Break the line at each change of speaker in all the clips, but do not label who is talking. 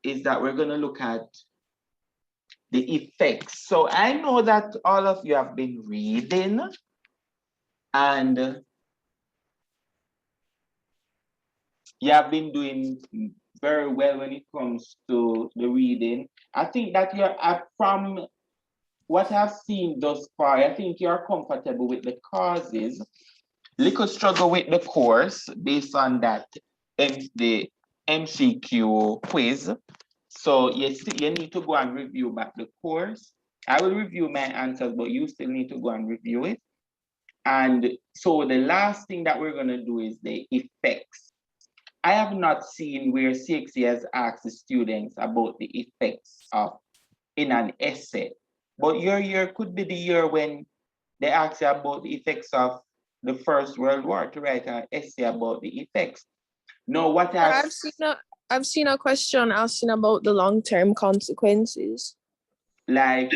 is that we're going to look at the effects. So I know that all of you have been reading, and you have been doing very well when it comes to the reading. I think that you're from what I've seen thus far, I think you're comfortable with the causes. Little struggle with the course based on that the MCQ quiz. So yes, you need to go and review back the course. I will review my answers, but you still need to go and review it. And so the last thing that we're going to do is the effects. I have not seen where CXC has asked the students about the effects of in an essay. But your year could be the year when they ask you about the effects of the First World War to write an essay about the effects. No, what
I've seen a question asking about the long-term consequences.
Like,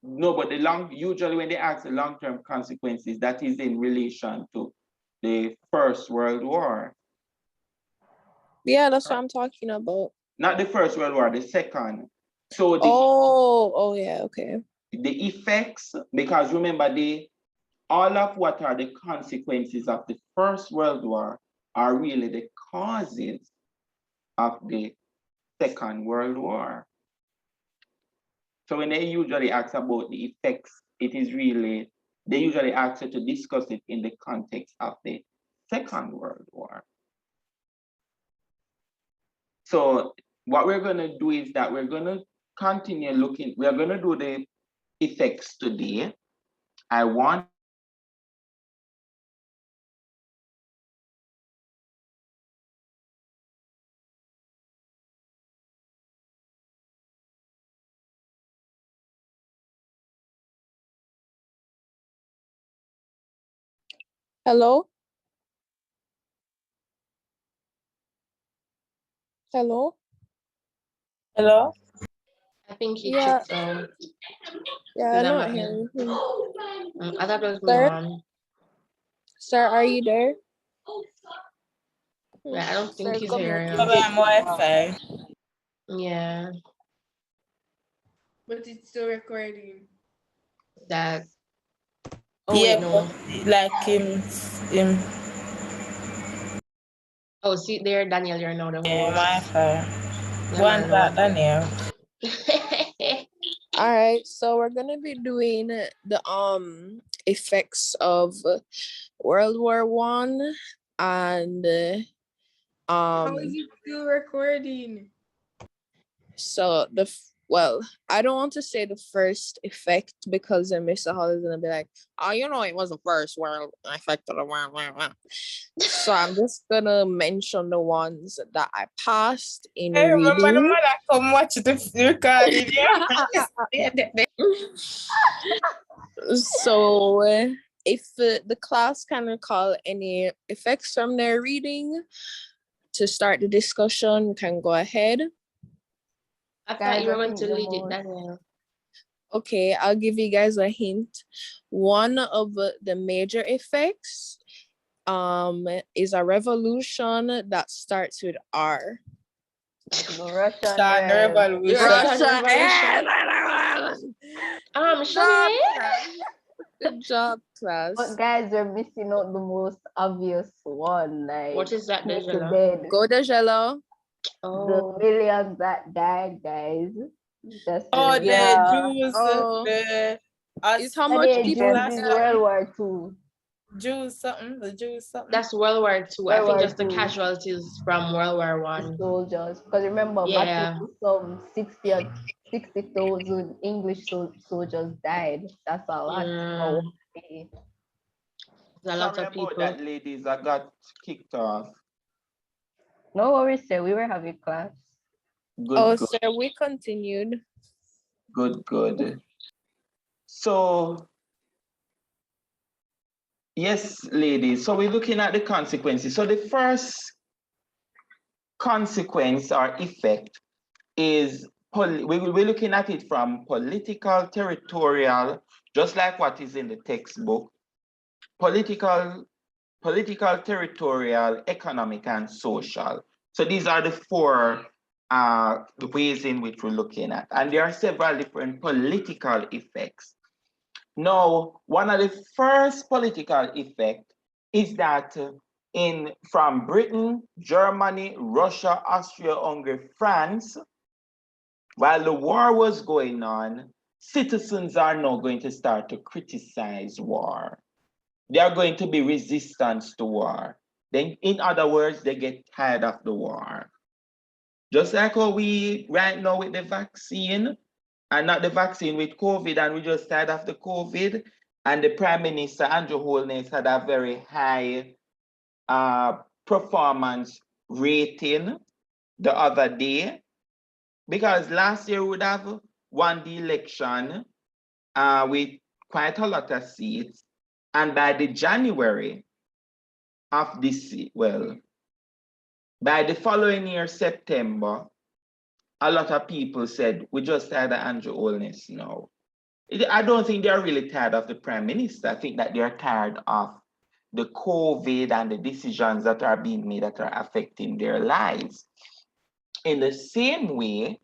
no, but usually when they ask the long-term consequences, that is in relation to the First World War.
Yeah, that's what I'm talking about.
Not the First World War, the second. So
oh yeah, okay.
The effects, because remember, all of what are the consequences of the First World War are really the causes of the Second World War. So when they usually ask about the effects, it is really, they usually ask you to discuss it in the context of the Second World War. So what we're going to do is that we're going to continue looking, we're going to do the effects today. I want
Hello? Hello?
Hello?
I think he
Yeah.
checked out.
Yeah, I'm not hearing him.
I thought it was me, Mom.
Sir, are you there?
Yeah, I don't think
Sir,
he's
come
here.
here.
I'm Wi-Fi.
Yeah.
But it's still recording.
That. Oh,
yeah,
wait, no.
Like him.
Oh, see there, Daniel, you're now the
Yeah,
host.
Wi-Fi. One that Daniel.
All right, so we're gonna be doing the effects of World War I and
How is it still recording?
So I don't want to say the first effect because then Mr. Hall is gonna be like, oh, it was the first world effect of the world. So I'm just gonna mention the ones that I passed in
I remember the
reading.
mother come watch the recording.
So if the class can recall any effects from their reading to start the discussion, we can go ahead.
I thought you were going to lead it, Daniel.
Okay, I'll give you guys a hint. One of the major effects is a revolution that starts with R.
Russian Revolution.
Good job, class.
But guys, we're missing out the most obvious one. Like,
what is that,
Dejelo?
Go Dejelo.
Oh.
The millions that died, guys.
The Jews.
It's how much people
Jews in World War II.
Jews something.
That's World War II. I think just the casualties from World War I.
Soldiers, because remember, some 60,000 English soldiers died. That's a lot.
There's a lot of people.
That ladies, I got kicked off.
No worries, sir. We were having class.
Good.
Sir, we continued.
Good. So, yes, ladies. So we're looking at the consequences. So the first consequence or effect is we're looking at it from political, territorial, just like what is in the textbook, political, territorial, economic, and social. So these are the four the ways in which we're looking at. And there are several different political effects. Now, one of the first political effects is that from Britain, Germany, Russia, Austria, Hungary, France, while the war was going on, citizens are now going to start to criticize war. They are going to be resistance to war. Then, in other words, they get tired of the war. Just like how we right now with the vaccine, and not the vaccine with COVID, and we just tired of the COVID, and the Prime Minister, Andrew Holness, had a very high performance rating the other day, because last year we would have won the election with quite a lot of seats, and by the January of this, well, by the following year, September, a lot of people said, we just tired of Andrew Holness now. I don't think they're really tired of the Prime Minister. I think that they're tired of the COVID and the decisions that are being made that are affecting their lives. In the same way,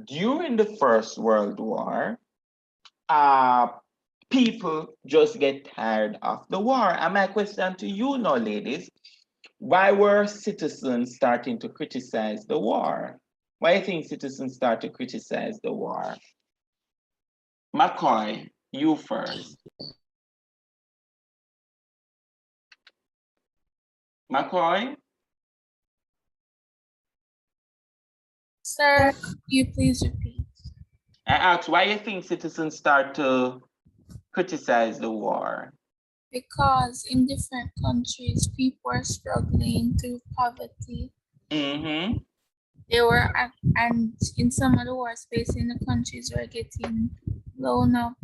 during the First World War, people just get tired of the war. And my question to you now, ladies, why were citizens starting to criticize the war? Why do you think citizens start to criticize the war? McCoy, you first. McCoy?
Sir, could you please repeat?
I asked, why do you think citizens start to criticize the war?
Because in different countries, people are struggling through poverty.
Mm-hmm.
They were, and in some of the wars facing the countries were getting blown up.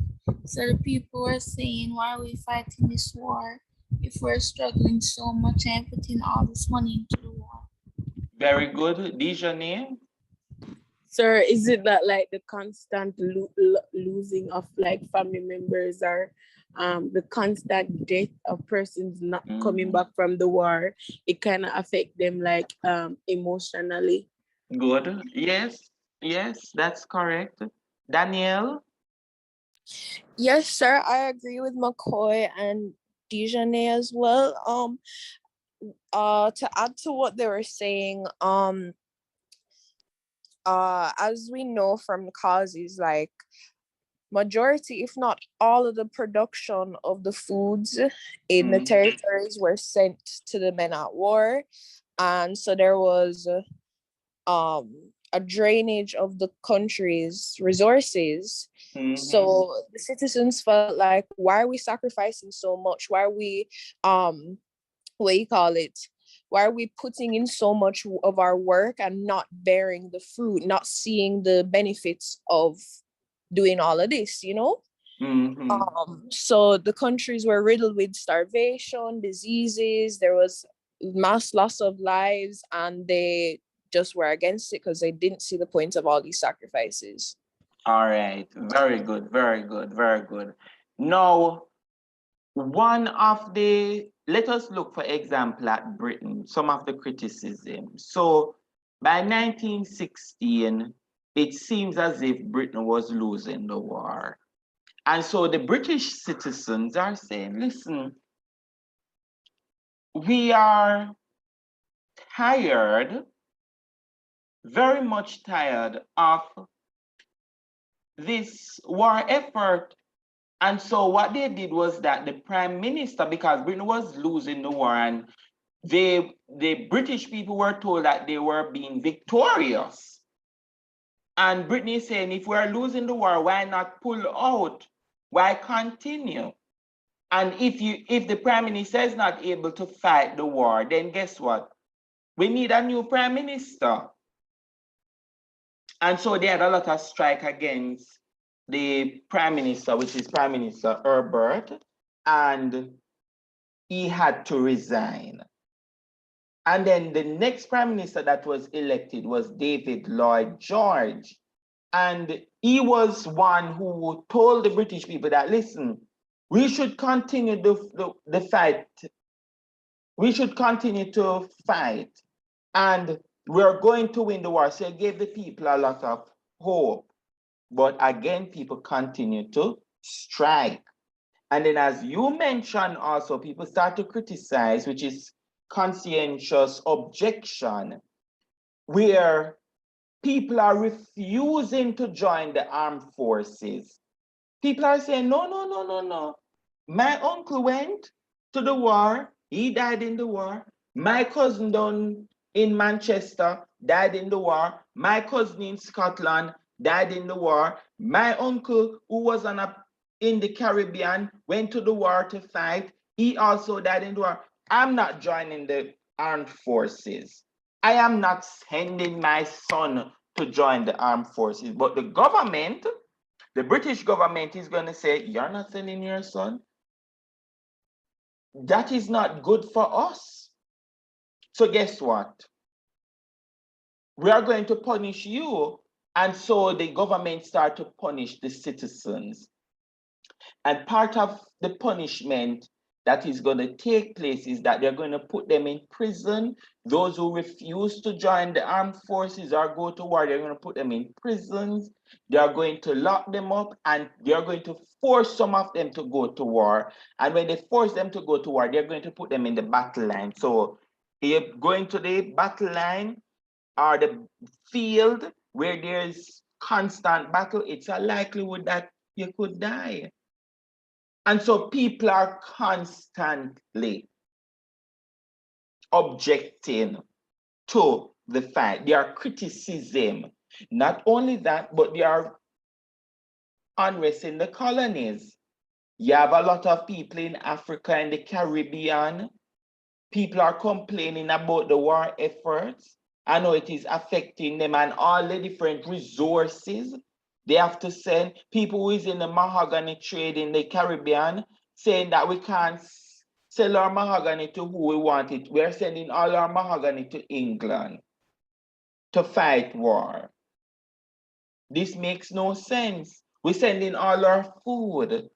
So the people were saying, why are we fighting this war if we're struggling so much and putting all this money into the war?
Very good. Dijonay?
Sir, is it that like the constant losing of like family members or the constant death of persons not coming back from the war, it kind of affect them like emotionally?
Good. Yes, yes, that's correct. Danielle?
Yes, sir. I agree with McCoy and Dijonay as well. To add to what they were saying, as we know from the causes, like majority, if not all of the production of the foods in the territories were sent to the men at war. And so there was a drainage of the country's resources. So the citizens felt like, why are we sacrificing so much? Why are we why are we putting in so much of our work and not bearing the fruit, not seeing the benefits of doing all of this, you know? So the countries were riddled with starvation, diseases, there was mass loss of lives, and they just were against it because they didn't see the point of all these sacrifices.
All right, very good, very good, very good. Now, let us look, for example, at Britain, some of the criticism. So by 1916, it seems as if Britain was losing the war. And so the British citizens are saying, listen, we are tired, very much tired of this war effort. And so what they did was that the Prime Minister, because Britain was losing the war, and the British people were told that they were being victorious. And Britain is saying, if we're losing the war, why not pull out? Why continue? And if the Prime Minister is not able to fight the war, then guess what? We need a new Prime Minister. And so they had a lot of strike against the Prime Minister, which is Prime Minister Herbert, and he had to resign. And then the next Prime Minister that was elected was David Lloyd George. And he was one who told the British people that, listen, we should continue the fight. We should continue to fight. And we're going to win the war. So it gave the people a lot of hope. But again, people continue to strike. And then as you mentioned also, people start to criticize, which is conscientious objection, where people are refusing to join the armed forces. People are saying, no, no, no, no, no. My uncle went to the war. He died in the war. My cousin down in Manchester died in the war. My cousin in Scotland died in the war. My uncle who was in the Caribbean went to the war to fight. He also died in the war. I'm not joining the armed forces. I am not sending my son to join the armed forces, but the government, the British government is going to say, you're not sending your son. That is not good for us. So guess what? We are going to punish you. And so the government start to punish the citizens. And part of the punishment that is going to take place is that they're going to put them in prison. Those who refuse to join the armed forces or go to war, they're going to put them in prisons. They are going to lock them up, and they're going to force some of them to go to war. And when they force them to go to war, they're going to put them in the battle line. So you're going to the battle line or the field where there's constant battle, it's a likelihood that you could die. And so people are constantly objecting to the fact, they are criticism. Not only that, but they are unrest in the colonies. You have a lot of people in Africa and the Caribbean. People are complaining about the war efforts. I know it is affecting them and all the different resources they have to send. People who is in the mahogany trade in the Caribbean saying that we can't sell our mahogany to who we want it. We're sending all our mahogany to England to fight war. This makes no sense. We're sending all our food.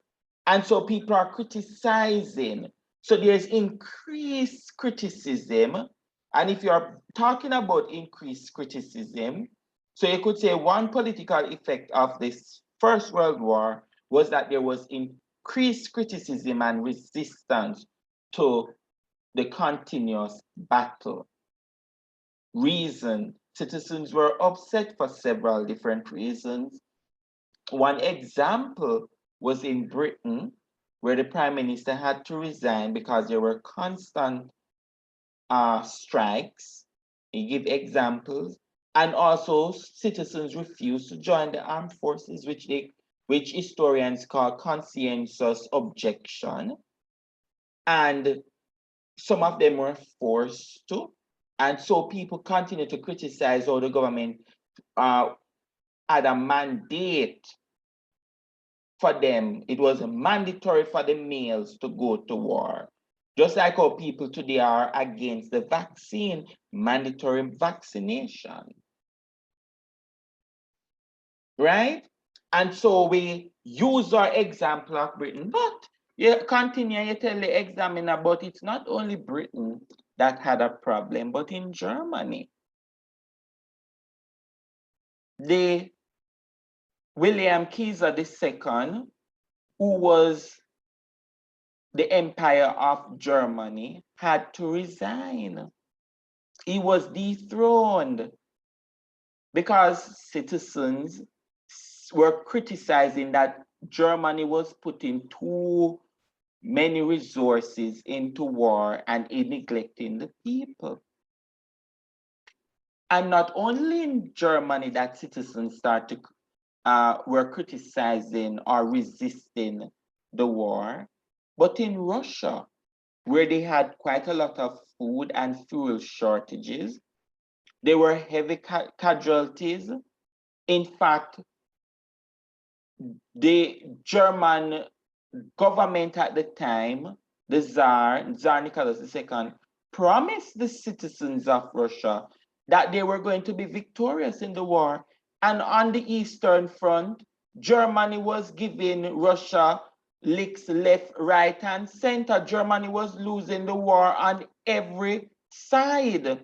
And so people are criticizing. So there's increased criticism. And if you're talking about increased criticism, so you could say one political effect of this First World War was that there was increased criticism and resistance to the continuous battle. Reason, citizens were upset for several different reasons. One example was in Britain, where the prime minister had to resign because there were constant strikes. He gave examples, and also citizens refused to join the armed forces, which historians call conscientious objection. And some of them were forced to, and so people continue to criticize how the government had a mandate for them. It was mandatory for the males to go to war. Just like how people today are against the vaccine, mandatory vaccination. Right? And so we use our example of Britain, but you continue, you tell the examiner, but it's not only Britain that had a problem, but in Germany. The William Kaiser II, who was the Empire of Germany, had to resign. He was dethroned because citizens were criticizing that Germany was putting too many resources into war and neglecting the people. And not only in Germany that citizens were criticizing or resisting the war, but in Russia, where they had quite a lot of food and fuel shortages, there were heavy casualties. In fact, the German government at the time, the Tsar Nicholas II, promised the citizens of Russia that they were going to be victorious in the war. And on the Eastern Front, Germany was giving Russia licks left, right, and center. Germany was losing the war on every side.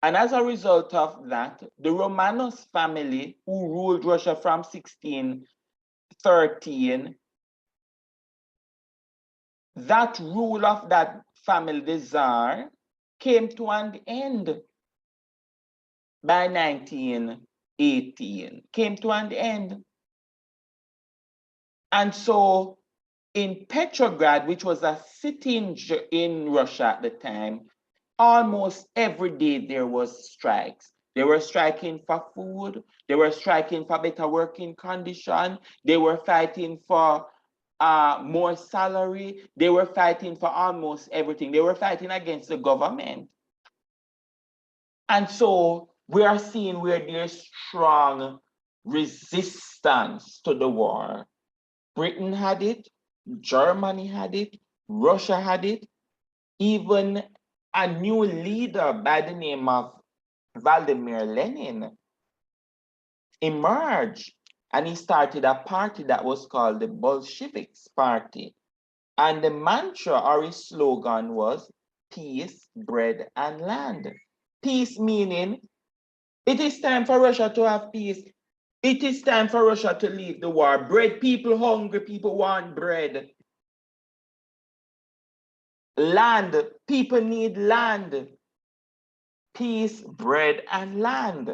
And as a result of that, the Romanos family, who ruled Russia from 1613, that rule of that family, the Tsar, came to an end by 1918, came to an end. And so in Petrograd, which was a city in Russia at the time, almost every day there was strikes. They were striking for food. They were striking for better working condition. They were fighting for more salary. They were fighting for almost everything. They were fighting against the government. And so we are seeing where there's strong resistance to the war. Britain had it, Germany had it, Russia had it, even a new leader by the name of Vladimir Lenin emerged, and he started a party that was called the Bolsheviks Party. And the mantra or his slogan was peace, bread, and land. Peace meaning it is time for Russia to have peace. It is time for Russia to leave the war. Bread, people hungry, people want bread. Land, people need land. Peace, bread, and land.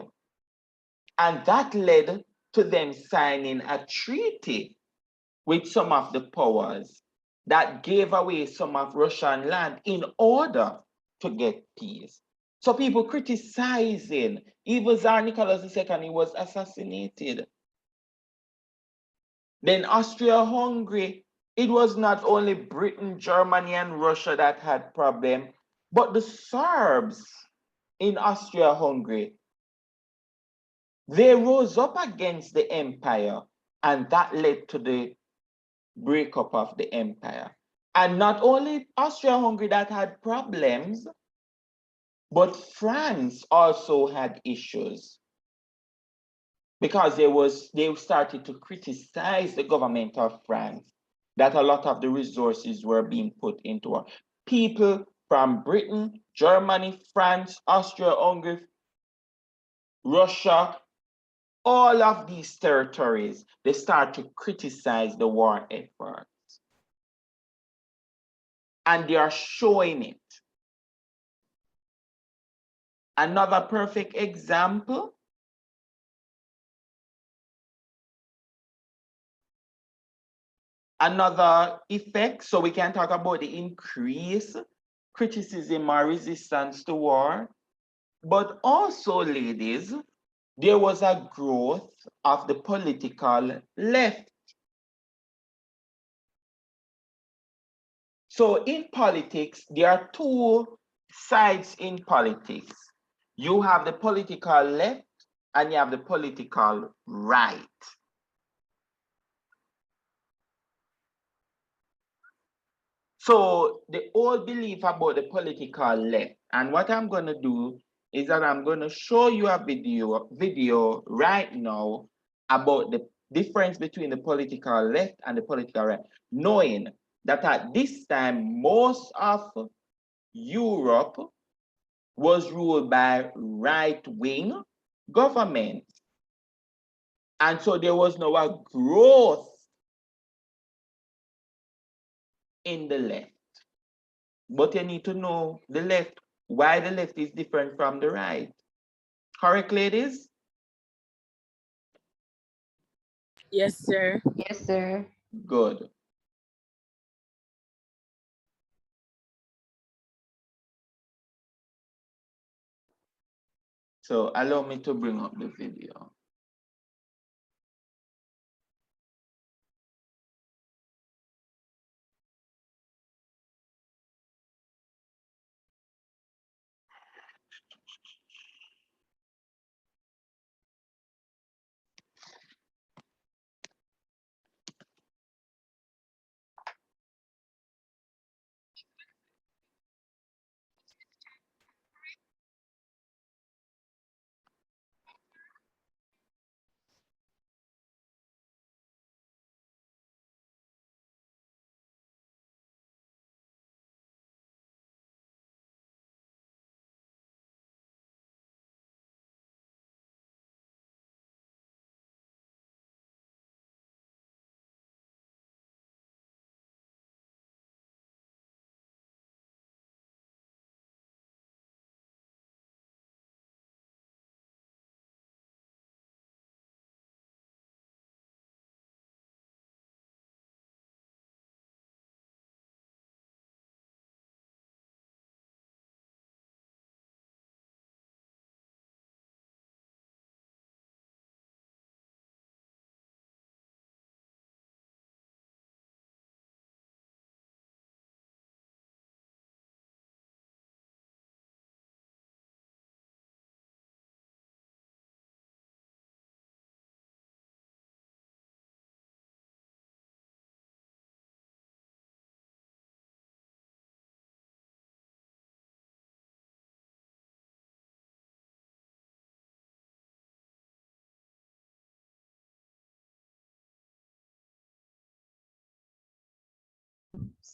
And that led to them signing a treaty with some of the powers that gave away some of Russian land in order to get peace. So people criticizing, even Tsar Nicholas II, he was assassinated. Then Austria-Hungary, it was not only Britain, Germany, and Russia that had problem, but the Serbs in Austria-Hungary, they rose up against the empire, and that led to the breakup of the empire. And not only Austria-Hungary that had problems, but France also had issues, because they started to criticize the government of France, that a lot of the resources were being put into war. People from Britain, Germany, France, Austria-Hungary, Russia, all of these territories, they start to criticize the war effort. And they are showing it. Another perfect example, another effect, so we can talk about the increased criticism or resistance to war, but also, ladies, there was a growth of the political left. So in politics, there are two sides in politics. You have the political left and you have the political right. So the old belief about the political left, and what I'm going to do is that I'm going to show you a video right now about the difference between the political left and the political right, knowing that at this time, most of Europe was ruled by right-wing governments. And so there was no growth in the left. But you need to know the left, why the left is different from the right. Correct, ladies?
Yes, sir.
Yes, sir.
Good. So allow me to bring up the video.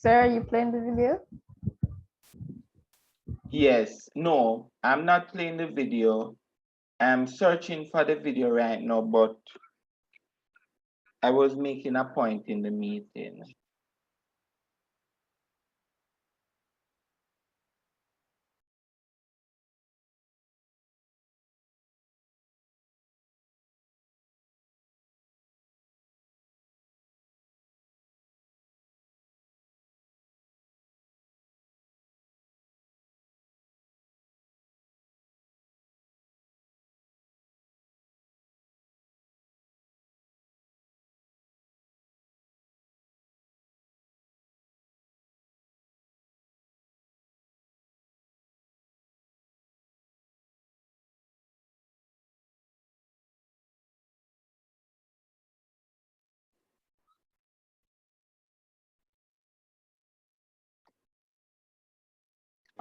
Sir, you playing the video?
Yes, no, I'm not playing the video. I'm searching for the video right now, but I was making a point in the meeting.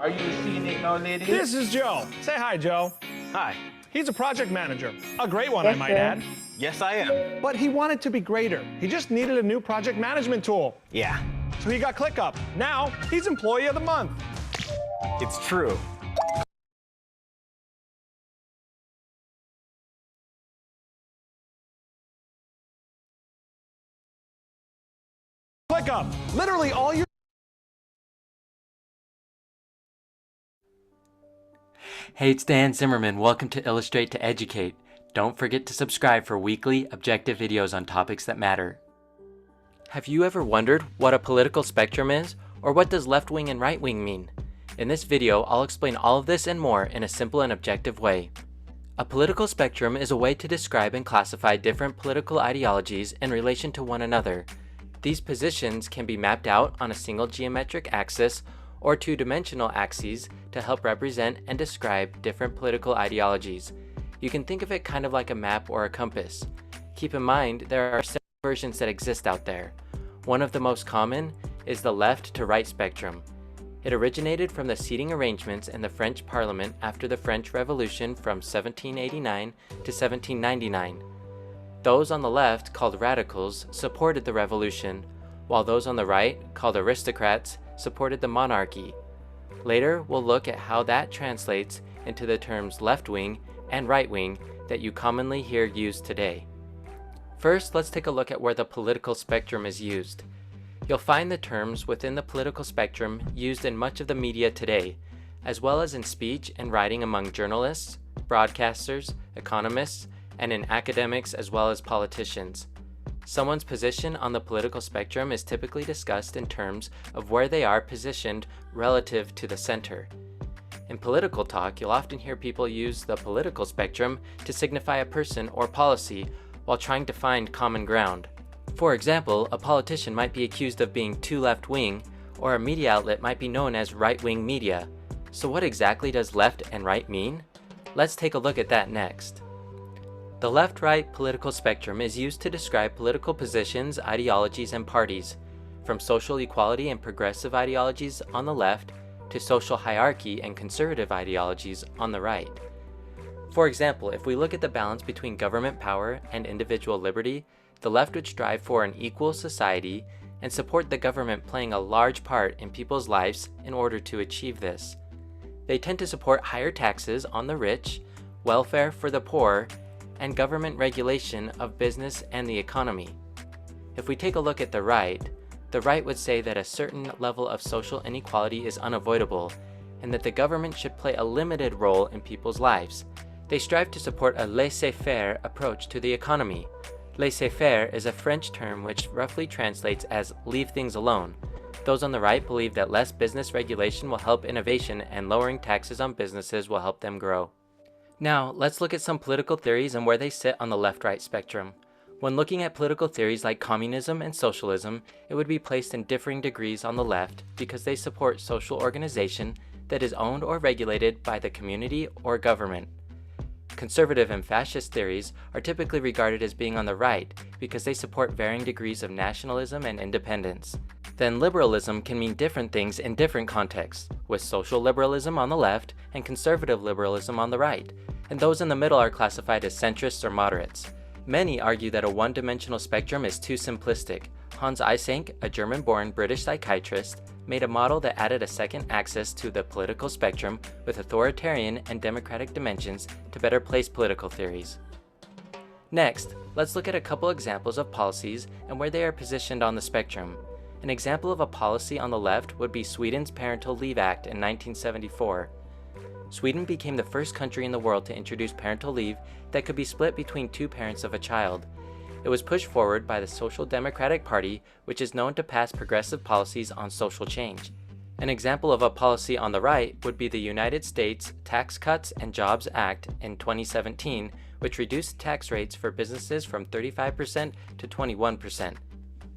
Are you seeing it now, lady?
This is Joe. Say hi, Joe.
Hi.
He's a project manager. A great one,
Yes,
I might
sir.
add.
Yes, I am.
But he wanted to be greater. He just needed a new project management tool.
Yeah,
So he got ClickUp. Now he's Employee of the Month.
it's true.
ClickUp. Literally all your
Hey, it's Dan Zimmerman. Welcome to Illustrate to Educate. Don't forget to subscribe for weekly, objective videos on topics that matter. Have you ever wondered what a political spectrum is, or what does left wing and right wing mean? In this video, I'll explain all of this and more in a simple and objective way. A political spectrum is a way to describe and classify different political ideologies in relation to one another. These positions can be mapped out on a single geometric axis or two-dimensional axes to help represent and describe different political ideologies. You can think of it kind of like a map or a compass. Keep in mind, there are several versions that exist out there. One of the most common is the left to right spectrum. It originated from the seating arrangements in the French Parliament after the French Revolution from 1789 to 1799. Those on the left, called radicals, supported the revolution, while those on the right, called aristocrats, supported the monarchy. Later, we'll look at how that translates into the terms left wing and right wing that you commonly hear used today. First, let's take a look at where the political spectrum is used. You'll find the terms within the political spectrum used in much of the media today, as well as in speech and writing among journalists, broadcasters, economists, and in academics as well as politicians. Someone's position on the political spectrum is typically discussed in terms of where they are positioned relative to the center. In political talk, you'll often hear people use the political spectrum to signify a person or policy while trying to find common ground. For example, a politician might be accused of being too left-wing, or a media outlet might be known as right-wing media. So what exactly does left and right mean? Let's take a look at that next. The left-right political spectrum is used to describe political positions, ideologies, and parties, from social equality and progressive ideologies on the left to social hierarchy and conservative ideologies on the right. For example, if we look at the balance between government power and individual liberty, the left would strive for an equal society and support the government playing a large part in people's lives in order to achieve this. They tend to support higher taxes on the rich, welfare for the poor, and government regulation of business and the economy. If we take a look at the right would say that a certain level of social inequality is unavoidable, and that the government should play a limited role in people's lives. They strive to support a laissez-faire approach to the economy. Laissez-faire is a French term which roughly translates as leave things alone. Those on the right believe that less business regulation will help innovation and lowering taxes on businesses will help them grow. Now, let's look at some political theories and where they sit on the left-right spectrum. When looking at political theories like communism and socialism, it would be placed in differing degrees on the left because they support social organization that is owned or regulated by the community or government. Conservative and fascist theories are typically regarded as being on the right because they support varying degrees of nationalism and independence. Then liberalism can mean different things in different contexts, with social liberalism on the left and conservative liberalism on the right, and those in the middle are classified as centrists or moderates. Many argue that a one-dimensional spectrum is too simplistic. Hans Eysenck, a German-born British psychiatrist, made a model that added a second axis to the political spectrum with authoritarian and democratic dimensions to better place political theories. Next, let's look at a couple examples of policies and where they are positioned on the spectrum. An example of a policy on the left would be Sweden's Parental Leave Act in 1974. Sweden became the first country in the world to introduce parental leave that could be split between two parents of a child. It was pushed forward by the Social Democratic Party, which is known to pass progressive policies on social change. An example of a policy on the right would be the United States Tax Cuts and Jobs Act in 2017, which reduced tax rates for businesses from 35% to 21%.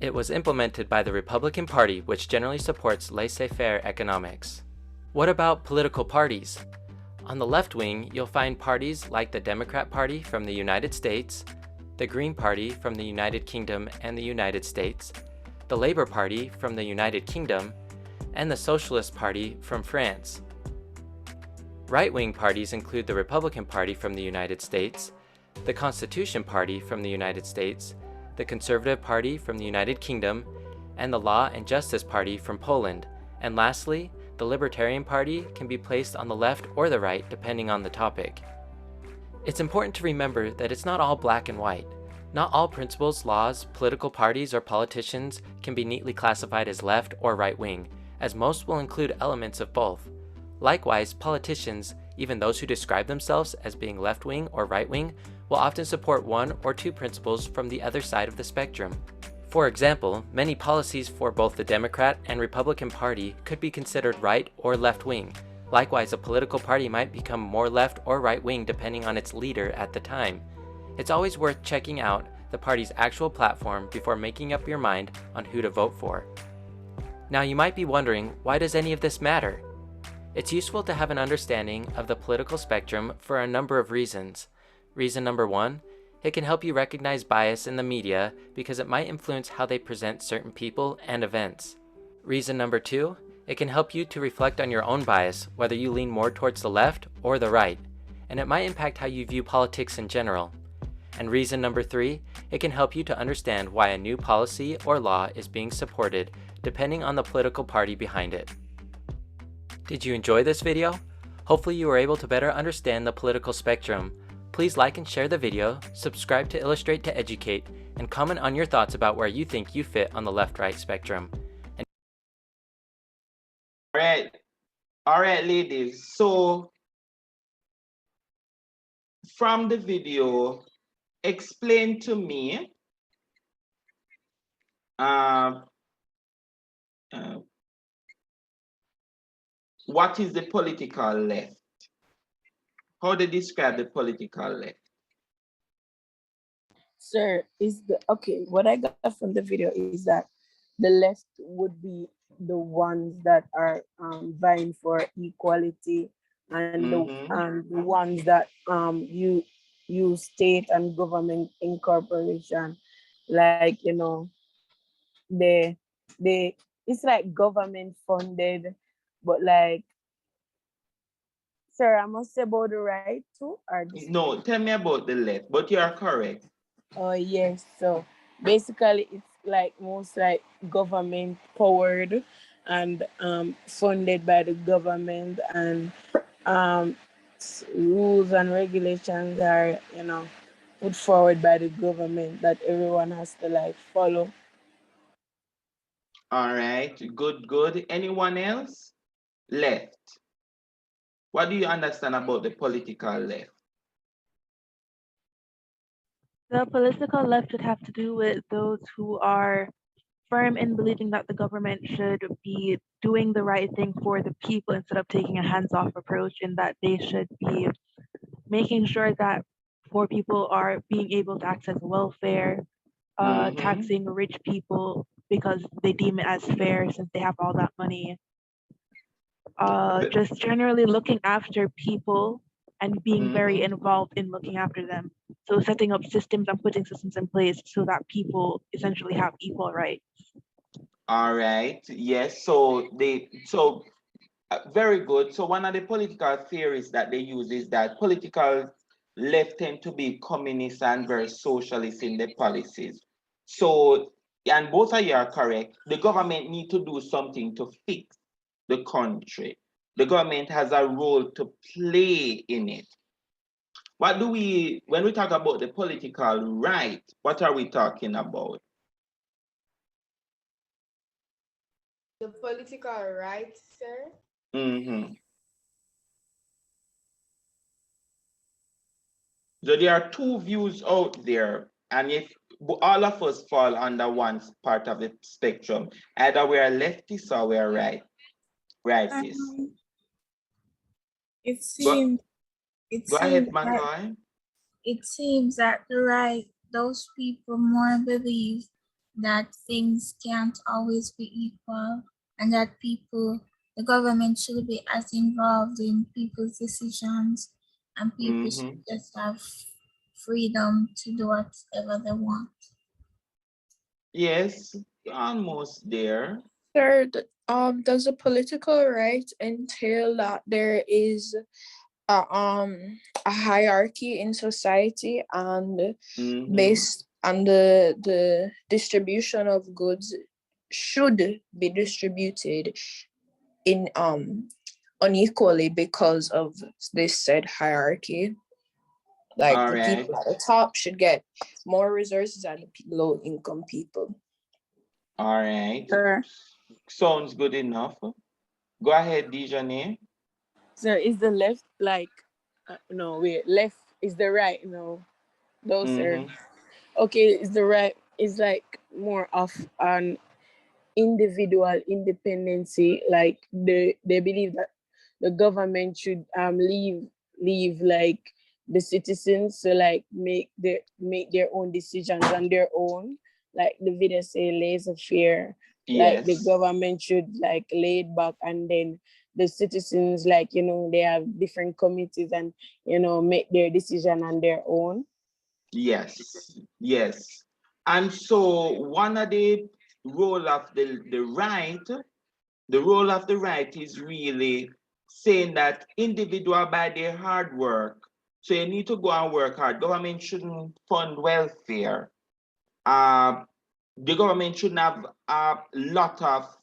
It was implemented by the Republican Party, which generally supports laissez-faire economics. What about political parties? On the left wing, you'll find parties like the Democrat Party from the United States, the Green Party from the United Kingdom and the United States, the Labour Party from the United Kingdom, and the Socialist Party from France. Right-wing parties include the Republican Party from the United States, the Constitution Party from the United States, the Conservative Party from the United Kingdom, and the Law and Justice Party from Poland. And lastly, the Libertarian Party can be placed on the left or the right depending on the topic. It's important to remember that it's not all black and white. Not all principles, laws, political parties, or politicians can be neatly classified as left or right wing, as most will include elements of both. Likewise, politicians, even those who describe themselves as being left wing or right wing, will often support one or two principles from the other side of the spectrum. For example, many policies for both the Democrat and Republican Party could be considered right or left wing. Likewise, a political party might become more left or right wing depending on its leader at the time. It's always worth checking out the party's actual platform before making up your mind on who to vote for. Now you might be wondering, why does any of this matter? It's useful to have an understanding of the political spectrum for a number of reasons. Reason number one, it can help you recognize bias in the media because it might influence how they present certain people and events. Reason number two, it can help you to reflect on your own bias, whether you lean more towards the left or the right, and it might impact how you view politics in general. And reason number three, it can help you to understand why a new policy or law is being supported depending on the political party behind it. Did you enjoy this video? Hopefully you were able to better understand the political spectrum. Please like and share the video, subscribe to Illustrate to Educate, and comment on your thoughts about where you think you fit on the left-right spectrum.
All right, ladies. So from the video, explain to me what is the political left? How they describe the political left?
Sir, what I got from the video is that the left would be the ones that are vying for equality, and the ones that use state and government incorporation, like they it's like government funded, but like, sir, I must say about the right too, or
no, tell me about the left, but you are correct.
Oh yes, so basically it's like most like government powered and funded by the government, and rules and regulations are put forward by the government that everyone has to like follow.
All right, good. Anyone else? Left. What do you understand about the political left?
The political left would have to do with those who are firm in believing that the government should be doing the right thing for the people instead of taking a hands-off approach, and that they should be making sure that poor people are being able to access welfare, taxing rich people because they deem it as fair since they have all that money. Just generally looking after people and being very involved in looking after them. So setting up systems and putting systems in place so that people essentially have equal rights.
All right, yes, so very good. So one of the political theories that they use is that political left tend to be communist and very socialist in their policies. So and both of you are correct, the government need to do something to fix the country. The government has a role to play in it. What do we, when we talk about the political right, what are we talking about?
The political right, sir?
Mm-hmm. So there are two views out there, and if all of us fall under one part of the spectrum, either we are leftists or we are rightists.
It seems
Go ahead, McCoy.
it seems that the right, those people more believe that things can't always be equal, and that the government should be as involved in people's decisions, and people should just have freedom to do whatever they want.
Yes, almost there.
Third, does the political right entail that there is a hierarchy in society, and based on the distribution of goods should be distributed in unequally because of this said hierarchy? Like
All
the
right.
people at the top should get more resources than the low income people.
All right. Sounds good enough. Go ahead, Dijane.
So is the left like, no, wait, left is the right, no, those are, okay, is the right, is like more of an individual independency, like they believe that the government should leave like the citizens to like make their own decisions on their own, like the video say laissez-faire. Like the government should like lay it back, and then the citizens, like, you know, they have different committees and, you know, make their decision on their own.
Yes, yes. And so one of the role of the role of the right is really saying that individual by their hard work, so you need to go and work hard. Government shouldn't fund welfare. The government shouldn't have a lot of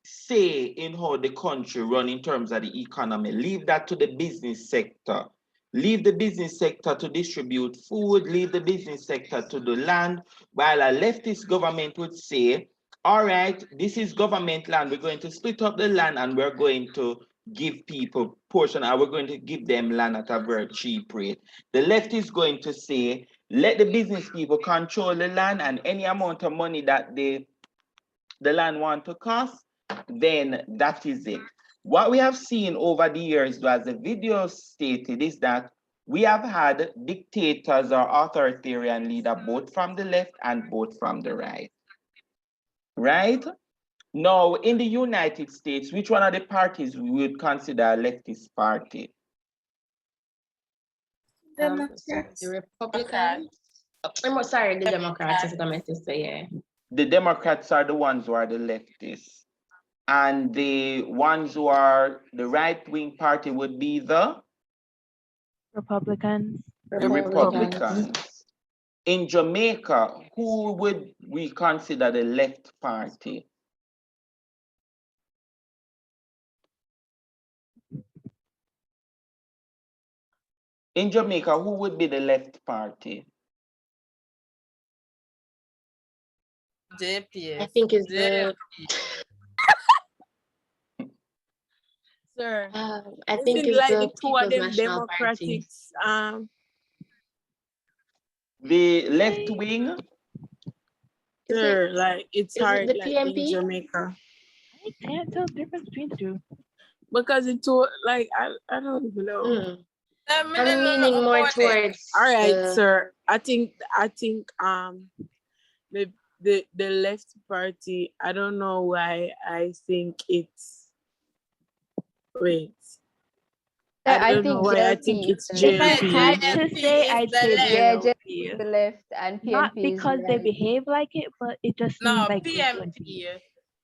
say in how the country run in terms of the economy. Leave that to the business sector. Leave the business sector to distribute food, leave the business sector to the land, while a leftist government would say, all right, this is government land, we're going to split up the land and we're going to give people portion, and we're going to give them land at a very cheap rate. The left is going to say, let the business people control the land, and any amount of money that the land want to cost, then that is it. What we have seen over the years, as the video stated, is that we have had dictators or authoritarian leaders both from the left and both from the right. Right? Now, in the United States, which one of the parties we would consider a leftist party?
Democrats.
The Republicans. I'm sorry, the Democrats is going to say, yeah.
The Democrats are the ones who are the leftists. And the ones who are the right-wing party would be the
Republicans.
The Republicans. In Jamaica, who would we consider the left party? In Jamaica, who would be the left party?
JPS.
I think it's the.
Sir,
I think it's
like
the
two of them
National Party.
Democrats.
The left wing.
Sir, like it's hard,
the
like
PMP?
in Jamaica,
I can't tell the difference between the two.
because it's too, like I don't even know.
I'm leaning more towards.
All right, sir. I think the left party. I don't know why I think it's. Wait. I don't know why I think it's
If I
JLP.
had to say, I'd say
JLP, the left, and PMP
not
is
because
the
they
right.
behave like it, but it just seems like
PMP.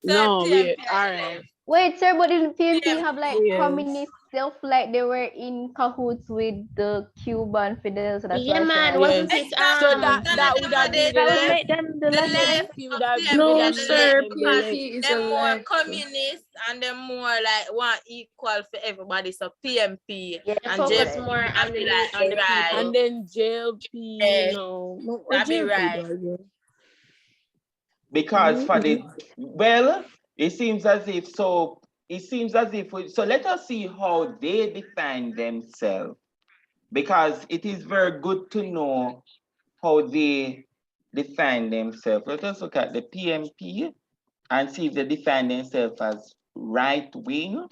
No, yeah, all right.
Wait, sir, but didn't PNP have like
Yes.
communist stuff like they were in cahoots with the Cuban Fidel? So that's
Yeah,
why I
man,
said
wasn't
like,
it?
So that would have been the
that would
left.
make them the
The
left.
PNP would have
No,
been
sir,
the
PNP
left.
is a
Them more
left.
communist and them more like want equal for everybody. So PMP
Yeah,
and
so
Focus
JP
more on the
like
on the
right.
And
people.
then JLP,
Yes.
What
That be
JLP
right.
does,
Because for the well, it seems as if so. It seems as if so. Let us see how they define themselves, because it is very good to know how they define themselves. Let us look at the PMP and see if they define themselves as right wing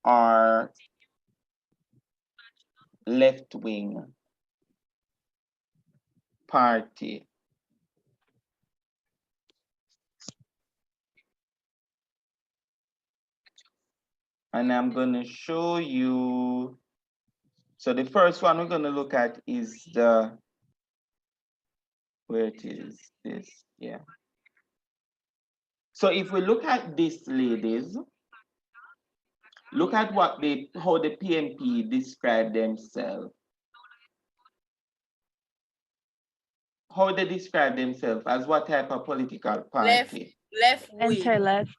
or left wing party. And I'm going to show you. So the first one we're going to look at is the, where it is, this, yeah. So if we look at this, ladies, look at what how the PMP describe themselves. How they describe themselves, as what type of political party?
Left wing,
Center left.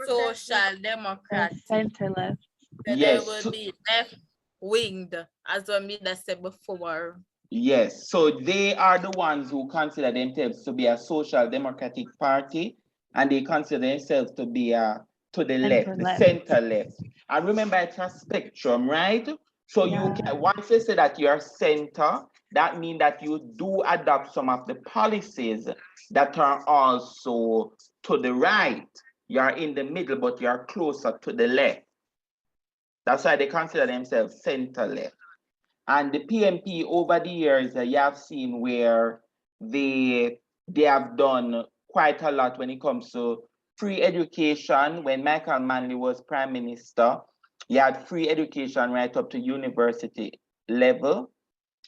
social democratic.
Center left.
So
Yes.
they will be left winged, as I said before.
Yes, so they are the ones who consider themselves to be a social democratic party, and they consider themselves to be to the left, the center left. And remember, it's a spectrum, right? So you can, once you say that you're center, that means that you do adopt some of the policies that are also to the right. You're in the middle, but you're closer to the left. That's why they consider themselves center left. And the PMP over the years, you have seen where they have done quite a lot when it comes to free education. When Michael Manley was prime minister, he had free education right up to university level.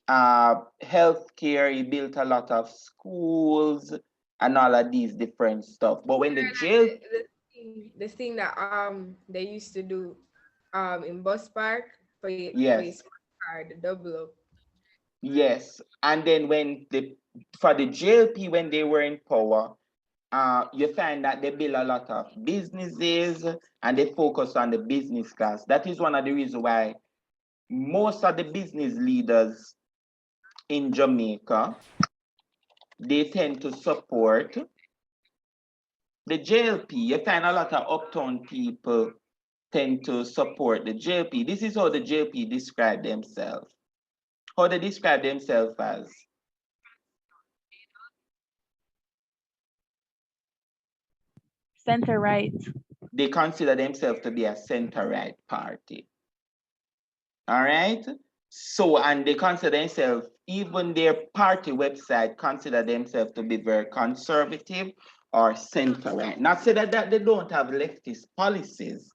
Healthcare, he built a lot of schools and all of these different stuff. But when the jail,
the thing that they used to do in Bus Park for your card, the double up.
Yes, and then when for the JLP, when they were in power, you find that they build a lot of businesses and they focus on the business class. That is one of the reasons why most of the business leaders in Jamaica, they tend to support the JLP. You find a lot of uptown people tend to support the JLP. This is how the JLP describe themselves. How they describe themselves as
center right.
They consider themselves to be a center right party. All right. So, and they consider themselves, even their party website consider themselves to be very conservative or center right. Not say that they don't have leftist policies,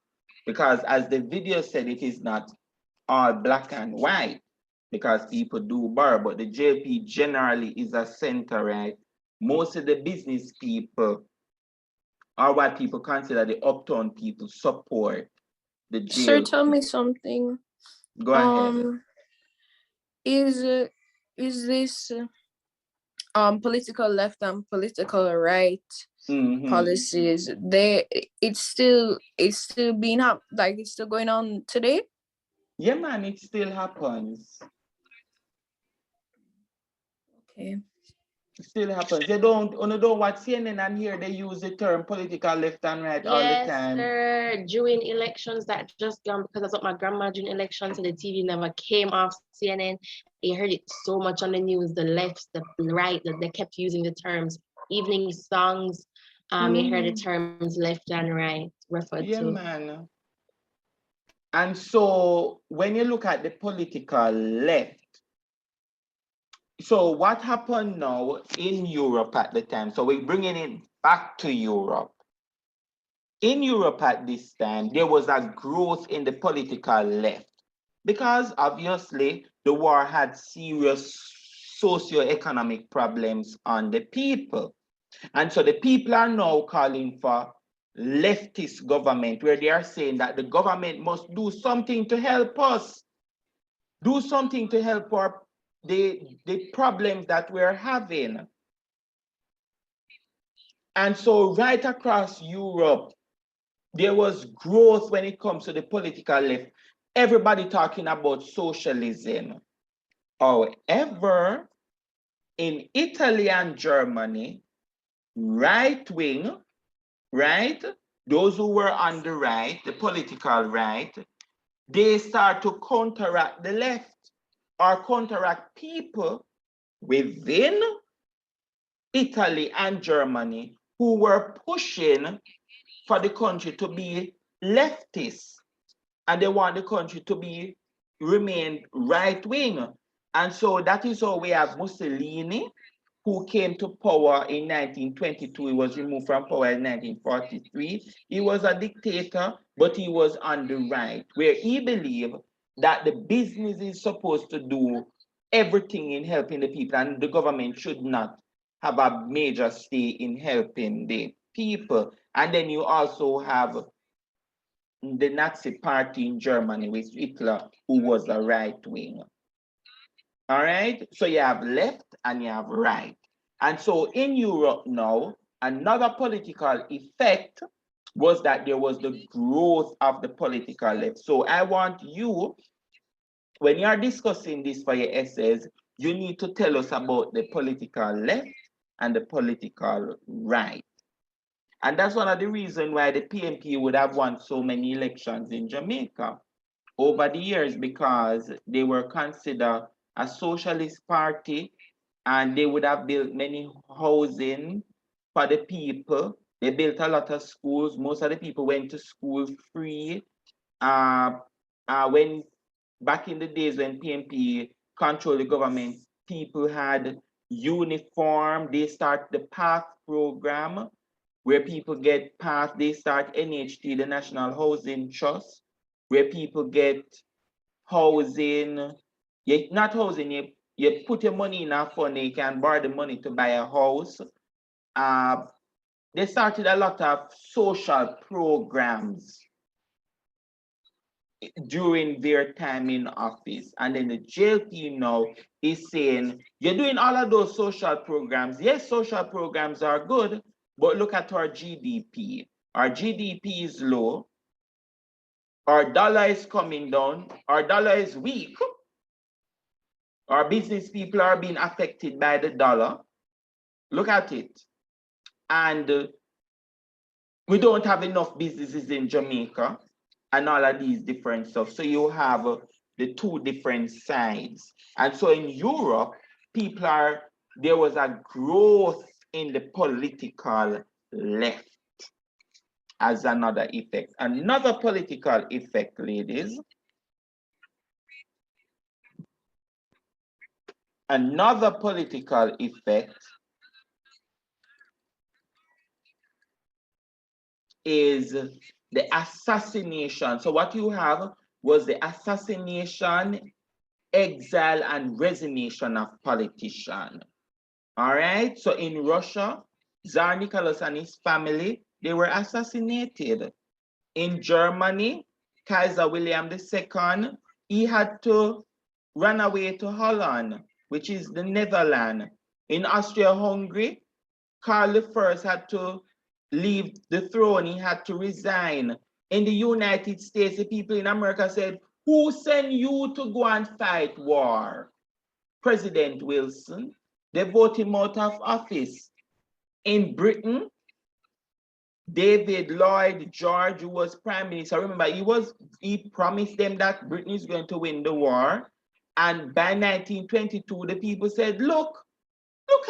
because as the video said, it is not all black and white, because people do borrow, but the JP generally is a center right. Most of the business people are what people consider the uptown people support the JP.
Sir, tell me something.
Go ahead.
Is this political left and political right policies, it's still being it's still going on today?
Yeah, man, it still happens.
Okay.
It still happens. They don't watch CNN and here they use the term political left and right all the time.
Yes, sir. During elections that just gone, because that's what my grandma during elections, and the TV never came off CNN. I heard it so much on the news, the left, the right, that they kept using the terms. Evening songs, you heard the terms left and right referred to.
Yeah, man. And so when you look at the political left, so what happened now in Europe at the time? So we're bringing it back to Europe. In Europe at this time, there was a growth in the political left because obviously the war had serious socio-economic problems on the people. And so the people are now calling for leftist government, where they are saying that the government must do something to help us, do something to help the problems that we're having. And so right across Europe, there was growth when it comes to the political left. Everybody talking about socialism. However, in Italy and Germany, right wing, right? Those who were on the right, the political right, they start to counteract the left or counteract people within Italy and Germany who were pushing for the country to be leftist, and they want the country to remain right wing. And so that is how we have Mussolini, who came to power in 1922. He was removed from power in 1943. He was a dictator, but he was on the right, where he believed that the business is supposed to do everything in helping the people, and the government should not have a major stake in helping the people. And then you also have the Nazi party in Germany with Hitler, who was a right wing. All right, so you have left and you have right. And so in Europe now, another political effect was that there was the growth of the political left. So I want you, when you are discussing this for your essays, you need to tell us about the political left and the political right. And that's one of the reasons why the PNP would have won so many elections in Jamaica over the years, because they were considered a socialist party, and they would have built many housing for the people. They built a lot of schools. Most of the people went to school free. When back in the days when PNP controlled the government, people had uniform. They start the PATH program, where people get PATH. They start NHT, the National Housing Trust, where people get housing. Not housing, you put your money in a fund, you can borrow the money to buy a house. They started a lot of social programs during their time in office. And then the jail team now is saying, you're doing all of those social programs. Yes, social programs are good, but look at our GDP. Our GDP is low. Our dollar is coming down. Our dollar is weak. Our business people are being affected by the dollar. Look at it. And we don't have enough businesses in Jamaica and all of these different stuff. So you have the two different sides. And so in Europe, there was a growth in the political left as another effect. Another political effect, ladies. Another political effect is the assassination. So what you have was the assassination, exile, and resignation of politicians. All right, so in Russia, Tsar Nicholas and his family, they were assassinated. In Germany, Kaiser William II, he had to run away to Holland, which is the Netherlands. In Austria-Hungary, Karl I had to leave the throne. He had to resign. In the United States, the people in America said, who sent you to go and fight war? President Wilson. They voted him out of office. In Britain, David Lloyd George, who was prime minister, remember, he promised them that Britain is going to win the war. And by 1922, the people said, look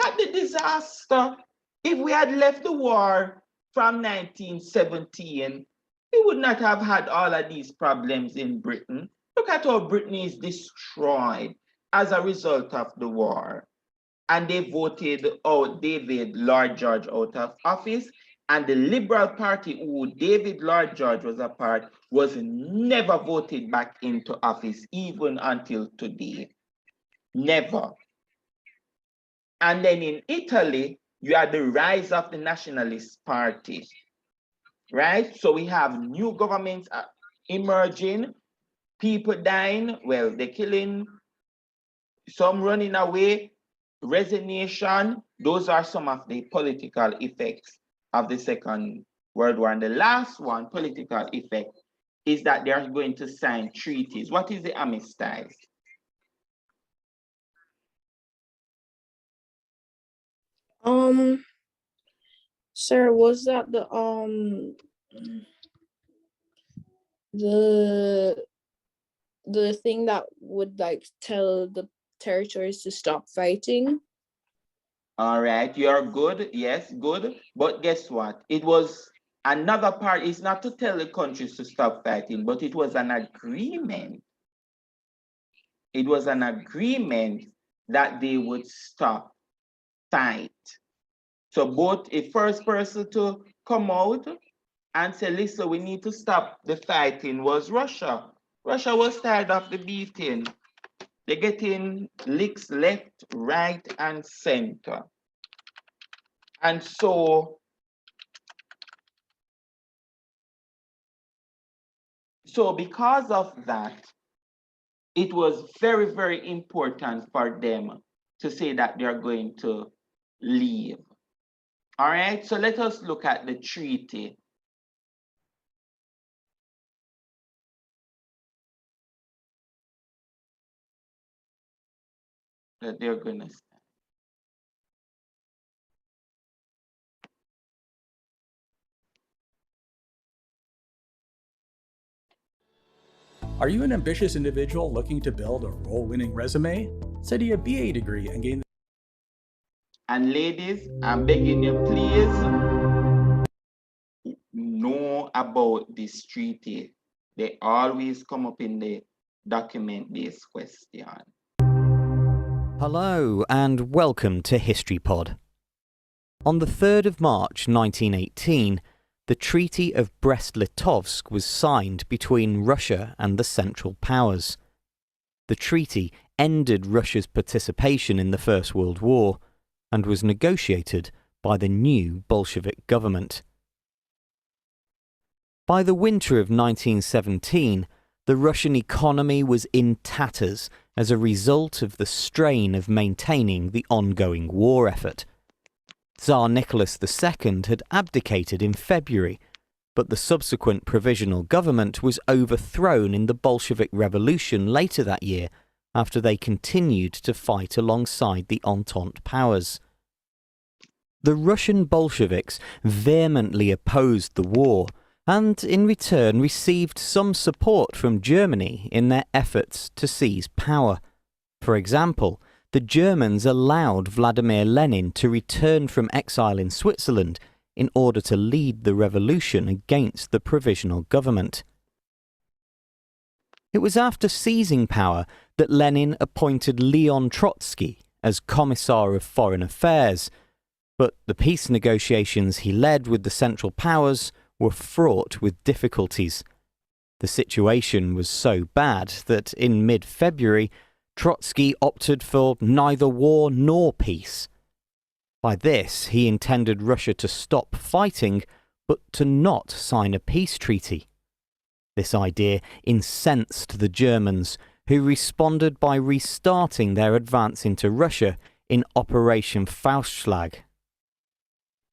at the disaster. If we had left the war from 1917, we would not have had all of these problems in Britain. Look at how Britain is destroyed as a result of the war. And they voted out David Lloyd George out of office. And the Liberal Party, who David Lloyd George was a part, was never voted back into office, even until today. Never. And then in Italy, you had the rise of the Nationalist Party. right? So we have new governments emerging, people dying, well, they're killing, some running away, resignation. Those are some of the political effects of the Second World War. And the last one, political effect, is that they are going to sign treaties. What is the armistice?
Sir, was that the thing that would like tell the territories to stop fighting?
All right, you're good. Yes, good. But guess what? It was another part. It's not to tell the countries to stop fighting, but it was an agreement. It was an agreement that they would stop fight. So both a first person to come out and say, listen, we need to stop the fighting was Russia. Russia was tired of the beating. They're getting licks left, right, and center. And so because of that, it was very, very important for them to say that they're going to leave. All right, so let us look at the treaty. That they're going to sign.
Are you an ambitious individual looking to build a role-winning resume? Study a BA degree and gain.
And ladies, I'm begging you, please know about this treaty. They always come up in the document-based question.
Hello and welcome to History Pod. On the 3rd of March 1918, the Treaty of Brest-Litovsk was signed between Russia and the Central Powers. The treaty ended Russia's participation in the First World War and was negotiated by the new Bolshevik government. By the winter of 1917, the Russian economy was in tatters as a result of the strain of maintaining the ongoing war effort. Tsar Nicholas II had abdicated in February, but the subsequent provisional government was overthrown in the Bolshevik Revolution later that year after they continued to fight alongside the Entente powers. The Russian Bolsheviks vehemently opposed the war and in return received some support from Germany in their efforts to seize power. For example, the Germans allowed Vladimir Lenin to return from exile in Switzerland in order to lead the revolution against the provisional government. It was after seizing power that Lenin appointed Leon Trotsky as Commissar of Foreign Affairs, but the peace negotiations he led with the Central Powers were fraught with difficulties. The situation was so bad that in mid-February, Trotsky opted for neither war nor peace. By this, he intended Russia to stop fighting, but to not sign a peace treaty. This idea incensed the Germans, who responded by restarting their advance into Russia in Operation Faustschlag.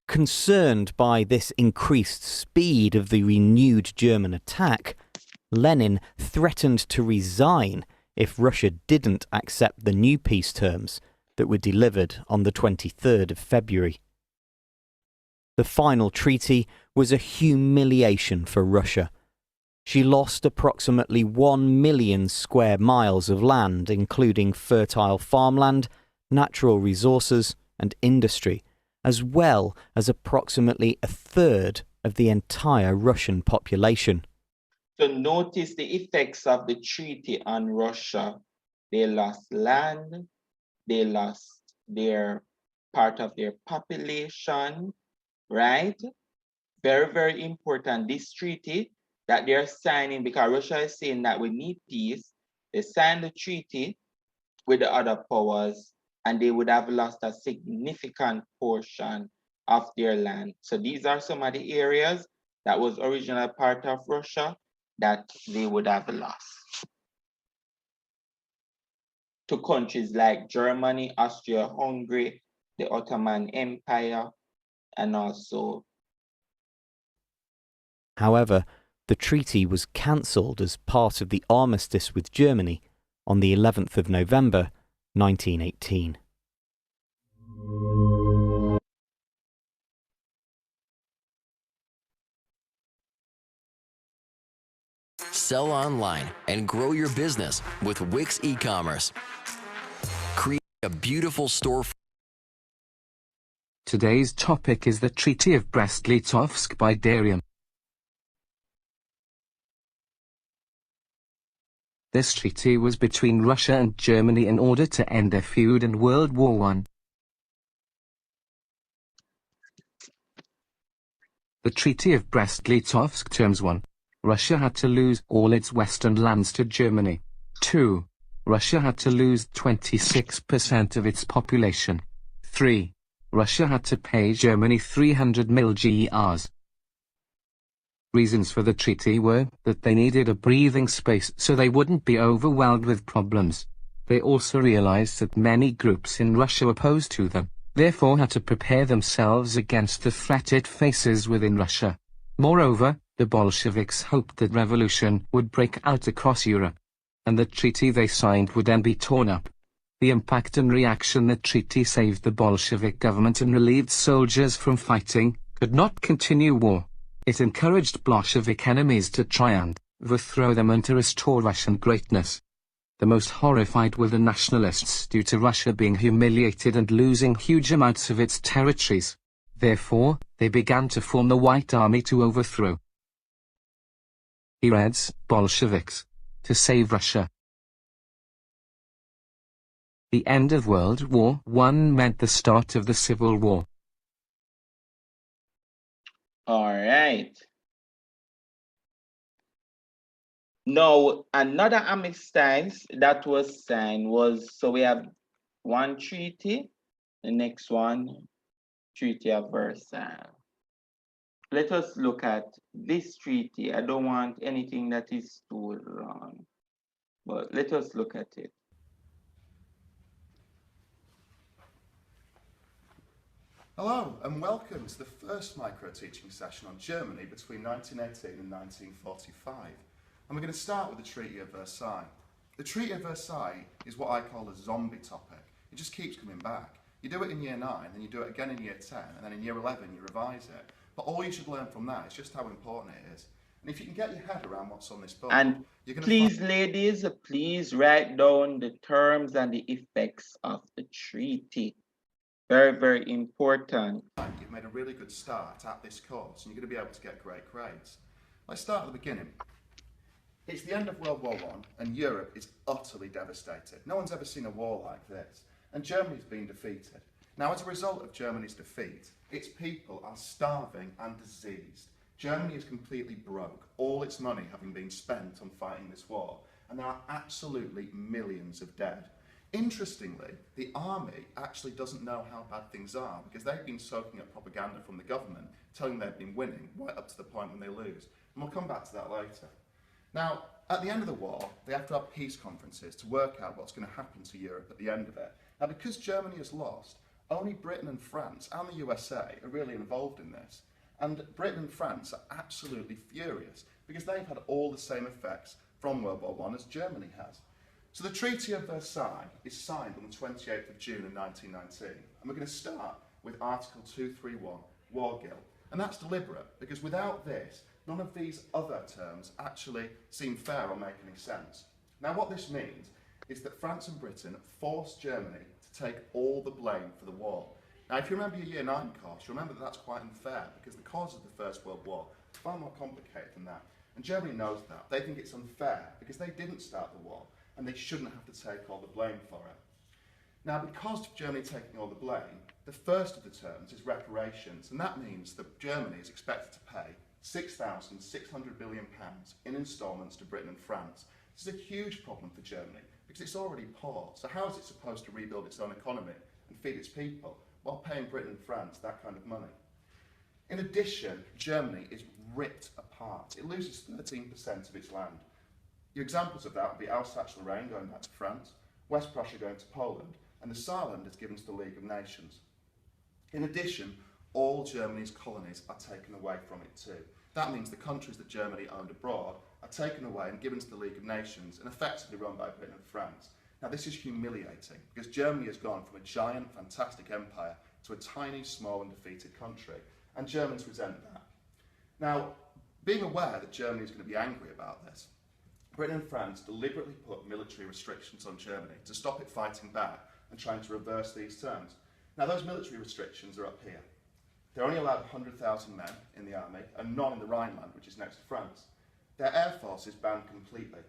Concerned by this increased speed of the renewed German attack, Lenin threatened to resign if Russia didn't accept the new peace terms that were delivered on the 23rd of February. The final treaty was a humiliation for Russia. She lost approximately 1 million square miles of land, including fertile farmland, natural resources, and industry, as well as approximately a third of the entire Russian population.
So notice the effects of the treaty on Russia. They lost land, they lost their part of their population, right? Very, very important. This treaty that they're signing, because Russia is saying that we need peace, they signed the treaty with the other powers and they would have lost a significant portion of their land. So these are some of the areas that was originally part of Russia, that they would have lost to countries like Germany, Austria, Hungary, the Ottoman Empire, and also.
However, the treaty was cancelled as part of the armistice with Germany on the 11th of November 1918.
Sell online and grow your business with Wix e-commerce. Create a beautiful store.
Today's topic is the Treaty of Brest-Litovsk by Darium. This treaty was between Russia and Germany in order to end their feud in World War I. The Treaty of Brest-Litovsk terms 1. Russia had to lose all its western lands to Germany. 2. Russia had to lose 26% of its population. 3. Russia had to pay Germany 300 mil GERs. Reasons for the treaty were that they needed a breathing space so they wouldn't be overwhelmed with problems. They also realized that many groups in Russia opposed to them, therefore had to prepare themselves against the threat it faces within Russia. Moreover, the Bolsheviks hoped that revolution would break out across Europe, and the treaty they signed would then be torn up. The impact and reaction the treaty saved the Bolshevik government and relieved soldiers from fighting, could not continue war. It encouraged Bolshevik enemies to try and overthrow them and to restore Russian greatness. The most horrified were the nationalists due to Russia being humiliated and losing huge amounts of its territories. Therefore, they began to form the White Army to overthrow Reds, Bolsheviks, to save Russia. The end of World War I meant the start of the Civil War.
All right. Now, another armistice that was signed was, so we have one treaty, the next one, Treaty of Versailles. Let us look at this treaty. I don't want anything that is too long, but let us look at it.
Hello and welcome to the first micro-teaching session on Germany between 1918 and 1945. And we're going to start with the Treaty of Versailles. The Treaty of Versailles is what I call a zombie topic. It just keeps coming back. You do it in year 9, then you do it again in year 10, and then in year 11 you revise it. But all you should learn from that is just how important it is. And if you can get your head around what's on this book,
and
you're going to
please, ladies, please write down the terms and the effects of the treaty. Very, very important.
You've made a really good start at this course, and you're going to be able to get great grades. Let's start at the beginning. It's the end of World War I, and Europe is utterly devastated. No one's ever seen a war like this, and Germany's been defeated. Now, as a result of Germany's defeat, its people are starving and diseased. Germany is completely broke, all its money having been spent on fighting this war, and there are absolutely millions of dead. Interestingly, the army actually doesn't know how bad things are because they've been soaking up propaganda from the government, telling they've been winning, right up to the point when they lose. And we'll come back to that later. Now, at the end of the war, they have to have peace conferences to work out what's going to happen to Europe at the end of it. Now, because Germany has lost, only Britain and France and the USA are really involved in this. And Britain and France are absolutely furious because they've had all the same effects from World War I as Germany has. So the Treaty of Versailles is signed on the 28th of June in 1919. And we're going to start with Article 231, War Guilt. And that's deliberate because without this, none of these other terms actually seem fair or make any sense. Now what this means is that France and Britain forced Germany to take all the blame for the war. Now if you remember your Year 9 course, you remember that that's quite unfair because the cause of the First World War is far more complicated than that. And Germany knows that. They think it's unfair because they didn't start the war and they shouldn't have to take all the blame for it. Now because of Germany taking all the blame, the first of the terms is reparations, and that means that Germany is expected to pay £6,600 billion in instalments to Britain and France. This is a huge problem for Germany because it's already poor. So how is it supposed to rebuild its own economy and feed its people while paying Britain and France that kind of money? In addition, Germany is ripped apart. It loses 13% of its land. The examples of that would be Alsace-Lorraine going back to France, West Prussia going to Poland, and the Saarland is given to the League of Nations. In addition, all Germany's colonies are taken away from it too. That means the countries that Germany owned abroad are taken away and given to the League of Nations and effectively run by Britain and France. Now this is humiliating because Germany has gone from a giant, fantastic empire to a tiny, small and defeated country, and Germans resent that. Now, being aware that Germany is going to be angry about this, Britain and France deliberately put military restrictions on Germany to stop it fighting back and trying to reverse these terms. Now those military restrictions are up here. They're only allowed 100,000 men in the army and none in the Rhineland, which is next to France. Their air force is banned completely,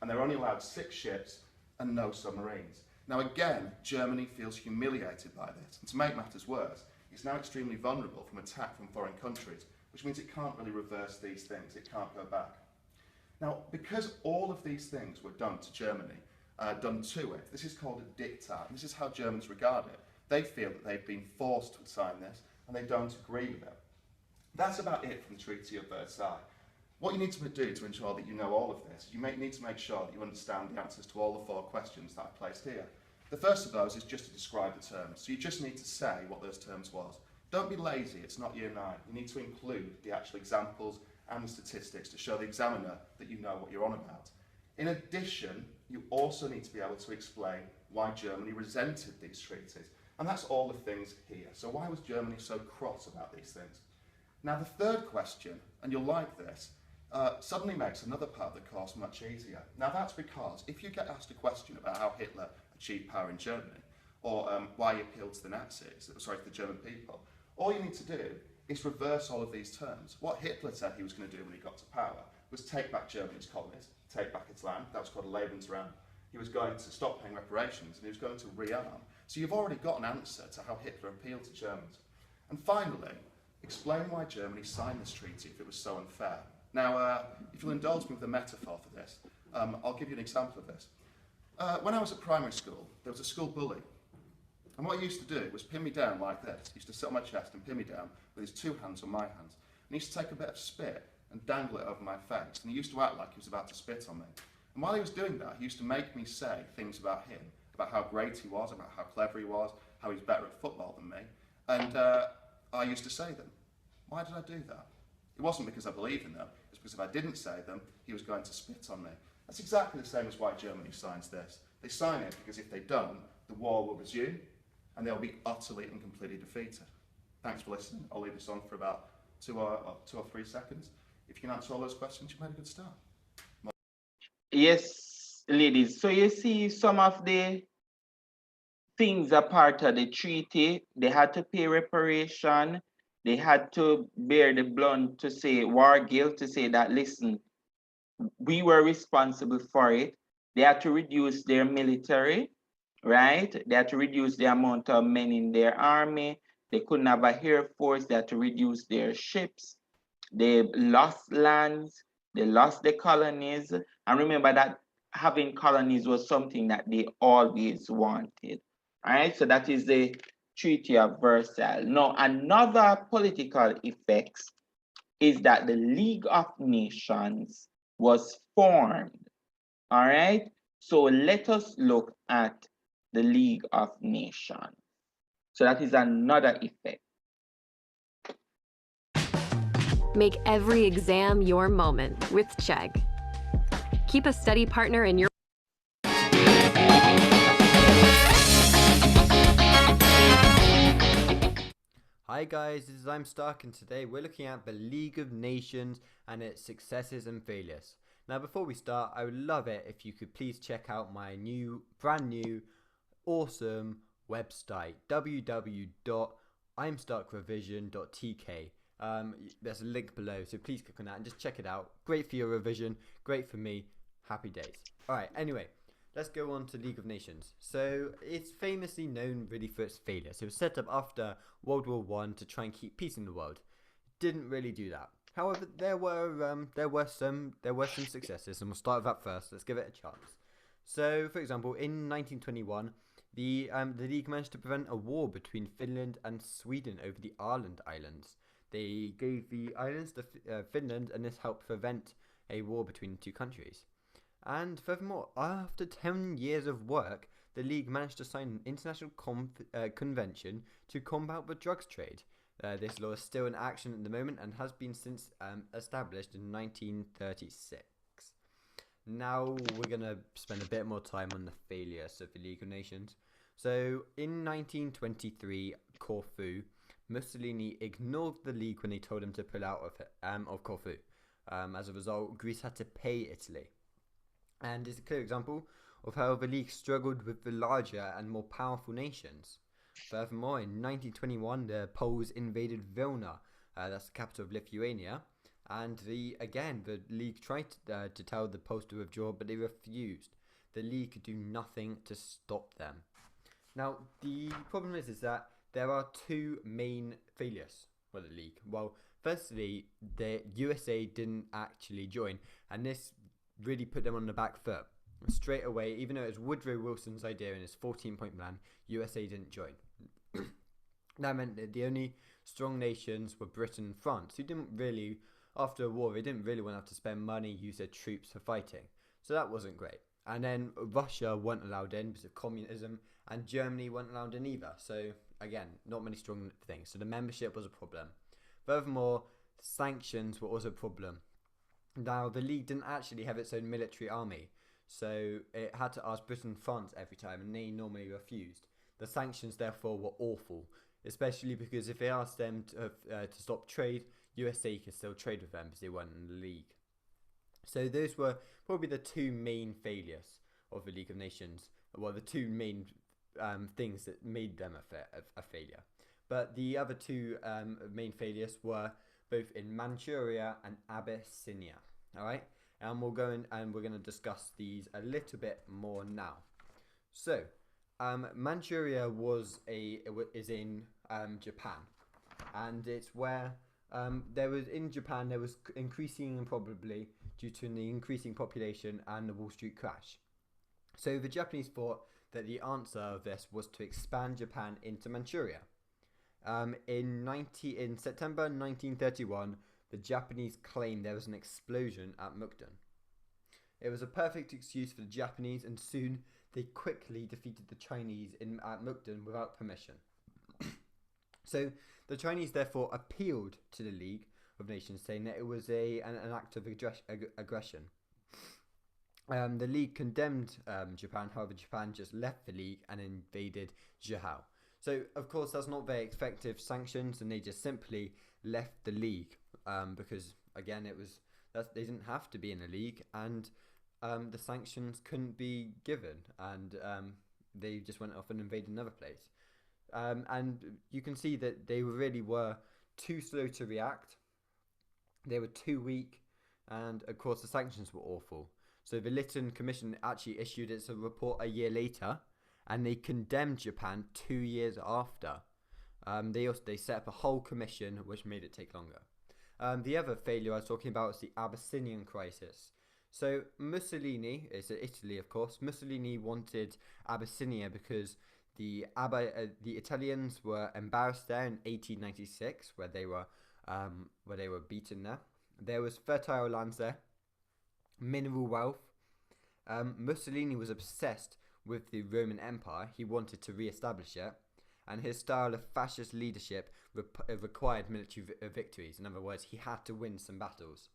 and they're only allowed 6 ships and no submarines. Now again, Germany feels humiliated by this, and to make matters worse, it's now extremely vulnerable from attack from foreign countries, which means it can't really reverse these things, it can't go back. Now, because all of these things were done to Germany, done to it, this is called a diktat, and this is how Germans regard it. They feel that they've been forced to sign this, and they don't agree with it. That's about it from the Treaty of Versailles. What you need to do to ensure that you know all of this, you need to make sure that you understand the answers to all the 4 questions that I've placed here. The first of those is just to describe the terms, so you just need to say what those terms was. Don't be lazy, it's not year 9. You need to include the actual examples and the statistics to show the examiner that you know what you're on about. In addition, you also need to be able to explain why Germany resented these treaties. And that's all the things here. So why was Germany so cross about these things? Now the third question, and you'll like this, suddenly makes another part of the course much easier. Now that's because if you get asked a question about how Hitler achieved power in Germany, or why he appealed to the Nazis, sorry, to the German people, all you need to do is reverse all of these terms. What Hitler said he was going to do when he got to power was take back Germany's colonies, take back its land. That was called a Lebensraum. He was going to stop paying reparations and he was going to rearm. So you've already got an answer to how Hitler appealed to Germans. And finally, explain why Germany signed this treaty if it was so unfair. Now, if you'll indulge me with a metaphor for this, I'll give you an example of this. When I was at primary school, there was a school bully. And what he used to do was pin me down like this. He used to sit on my chest and pin me down with his 2 hands on my hands. And he used to take a bit of spit and dangle it over my face. And he used to act like he was about to spit on me. And while he was doing that, he used to make me say things about him, about how great he was, about how clever he was, how he's better at football than me. And I used to say them. Why did I do that? It wasn't because I believed in them. It's because if I didn't say them, he was going to spit on me. That's exactly the same as why Germany signs this. They sign it because if they don't, the war will resume and they'll be utterly and completely defeated. Thanks for listening. I'll leave this on for about 2 or 3 seconds. If you can answer all those questions, you've made a good start.
Yes, ladies. So you see some of the things are part of the treaty. They had to pay reparation. They had to bear the blunt to say war guilt, to say that, listen, we were responsible for it. They had to reduce their military, right? They had to reduce the amount of men in their army. They couldn't have an air force. They had to reduce their ships. They lost lands. They lost the colonies. And remember that having colonies was something that they always wanted. All right, so that is the Treaty of Versailles. Now, another political effect is that the League of Nations was formed. All right, so let us look at the League of Nations. So that is another effect.
Make every exam your moment with Chegg. Keep a study partner in your
Hi guys, this is I'm Stark, and today we're looking at the League of Nations and its successes and failures. Now before we start, I would love it if you could please check out my brand new, awesome website, www.imstarkrevision.tk. There's a link below, so please click on that and just check it out. Great for your revision, great for me, happy days. Alright, anyway, let's go on to League of Nations. So it's famously known really for its failure. So it was set up after World War I to try and keep peace in the world. Didn't really do that. However, there were some successes, and we'll start with that first. Let's give it a chance. So, for example, in 1921, the League managed to prevent a war between Finland and Sweden over the Åland Islands. They gave the islands to Finland, and this helped prevent a war between the two countries. And furthermore, after 10 years of work, the League managed to sign an international convention to combat the drugs trade. This law is still in action at the moment and has been since established in 1936. Now we're going to spend a bit more time on the failures of the League of Nations. So in 1923, Corfu, Mussolini ignored the League when they told him to pull out of Corfu. As a result, Greece had to pay Italy. And it's a clear example of how the League struggled with the larger and more powerful nations. Furthermore, in 1921, the Poles invaded Vilna, that's the capital of Lithuania, and the League tried to tell the Poles to withdraw, but they refused. The League could do nothing to stop them. Now, the problem is that there are two main failures for the League. Well, firstly, the USA didn't actually join, and this really put them on the back foot. Straight away, even though it was Woodrow Wilson's idea in his 14-point plan, USA didn't join. That meant that the only strong nations were Britain and France, who didn't really, after a war, they didn't really want to have to spend money, use their troops for fighting. So that wasn't great. And then Russia weren't allowed in because of communism, and Germany weren't allowed in either. So again, not many strong things. So the membership was a problem. Furthermore, sanctions were also a problem. Now, the League didn't actually have its own military army, so it had to ask Britain and France every time, and they normally refused. The sanctions, therefore, were awful, especially because if they asked them to stop trade, USA could still trade with them because they weren't in the League. So those were probably the two main failures of the League of Nations, well, the two main things that made them a failure. But the other two main failures were both in Manchuria and Abyssinia. All right, and we're going to discuss these a little bit more now. So, Manchuria is in Japan, and it's where there was increasing, probably due to the increasing population and the Wall Street crash. So the Japanese thought that the answer of this was to expand Japan into Manchuria. In September 1931, the Japanese claimed there was an explosion at Mukden. It was a perfect excuse for the Japanese, and soon they quickly defeated the Chinese at Mukden without permission. So the Chinese therefore appealed to the League of Nations, saying that it was an act of aggression. The League condemned Japan, however Japan just left the League and invaded Zhao. So, of course, that's not very effective sanctions, and they just simply left the League because, again, they didn't have to be in the League, and the sanctions couldn't be given, and they just went off and invaded another place. And you can see that they really were too slow to react. They were too weak, and, of course, the sanctions were awful. So the Lytton Commission actually issued its report a year later, and they condemned Japan 2 years after. They set up a whole commission, which made it take longer. The other failure I was talking about was the Abyssinian crisis. So Mussolini, it's Italy of course, Mussolini wanted Abyssinia because the Italians were embarrassed there in 1896, where they were beaten there. There was fertile lands there, mineral wealth. Mussolini was obsessed with the Roman Empire. He wanted to re-establish it, and his style of fascist leadership required military victories. In other words, he had to win some battles.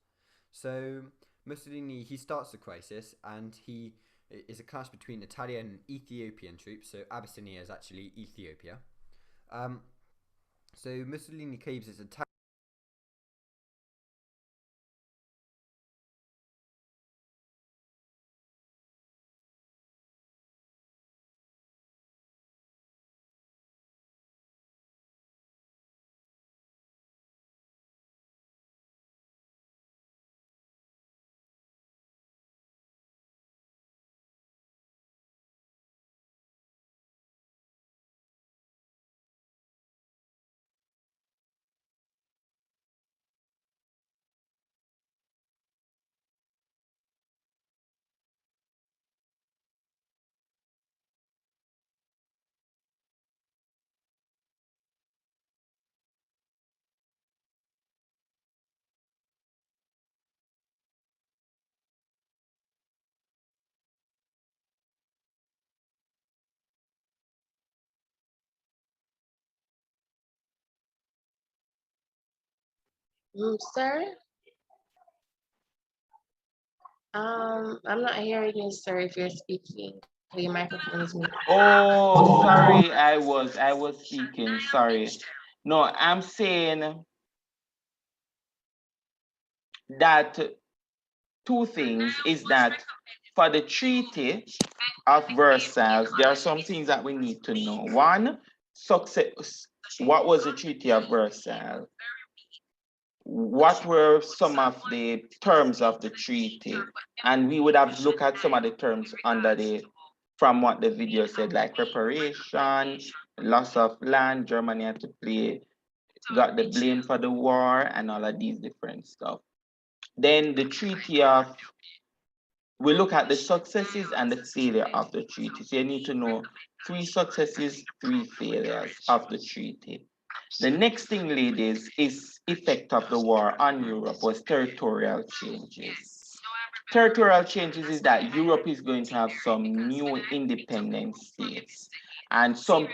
So Mussolini, he starts the crisis, and he is a clash between Italian and Ethiopian troops. So Abyssinia is actually Ethiopia. So Mussolini claims it's Italian.
Sir? I'm not hearing you, sir, if you're speaking. Your microphone is muted.
Oh, sorry, I was speaking, sorry. No, I'm saying that two things is that for the Treaty of Versailles, there are some things that we need to know. One, success. What was the Treaty of Versailles? What were some of the terms of the treaty? And we would have looked at some of the terms under from what the video said, like reparation, loss of land, Germany had to got the blame for the war and all of these different stuff. Then the treaty of, we look at the successes and the failure of the treaty. So you need to know 3 successes, 3 failures of the treaty. The next thing, ladies, is effect of the war on Europe was territorial changes. Territorial changes is that Europe is going to have some new independent states. And some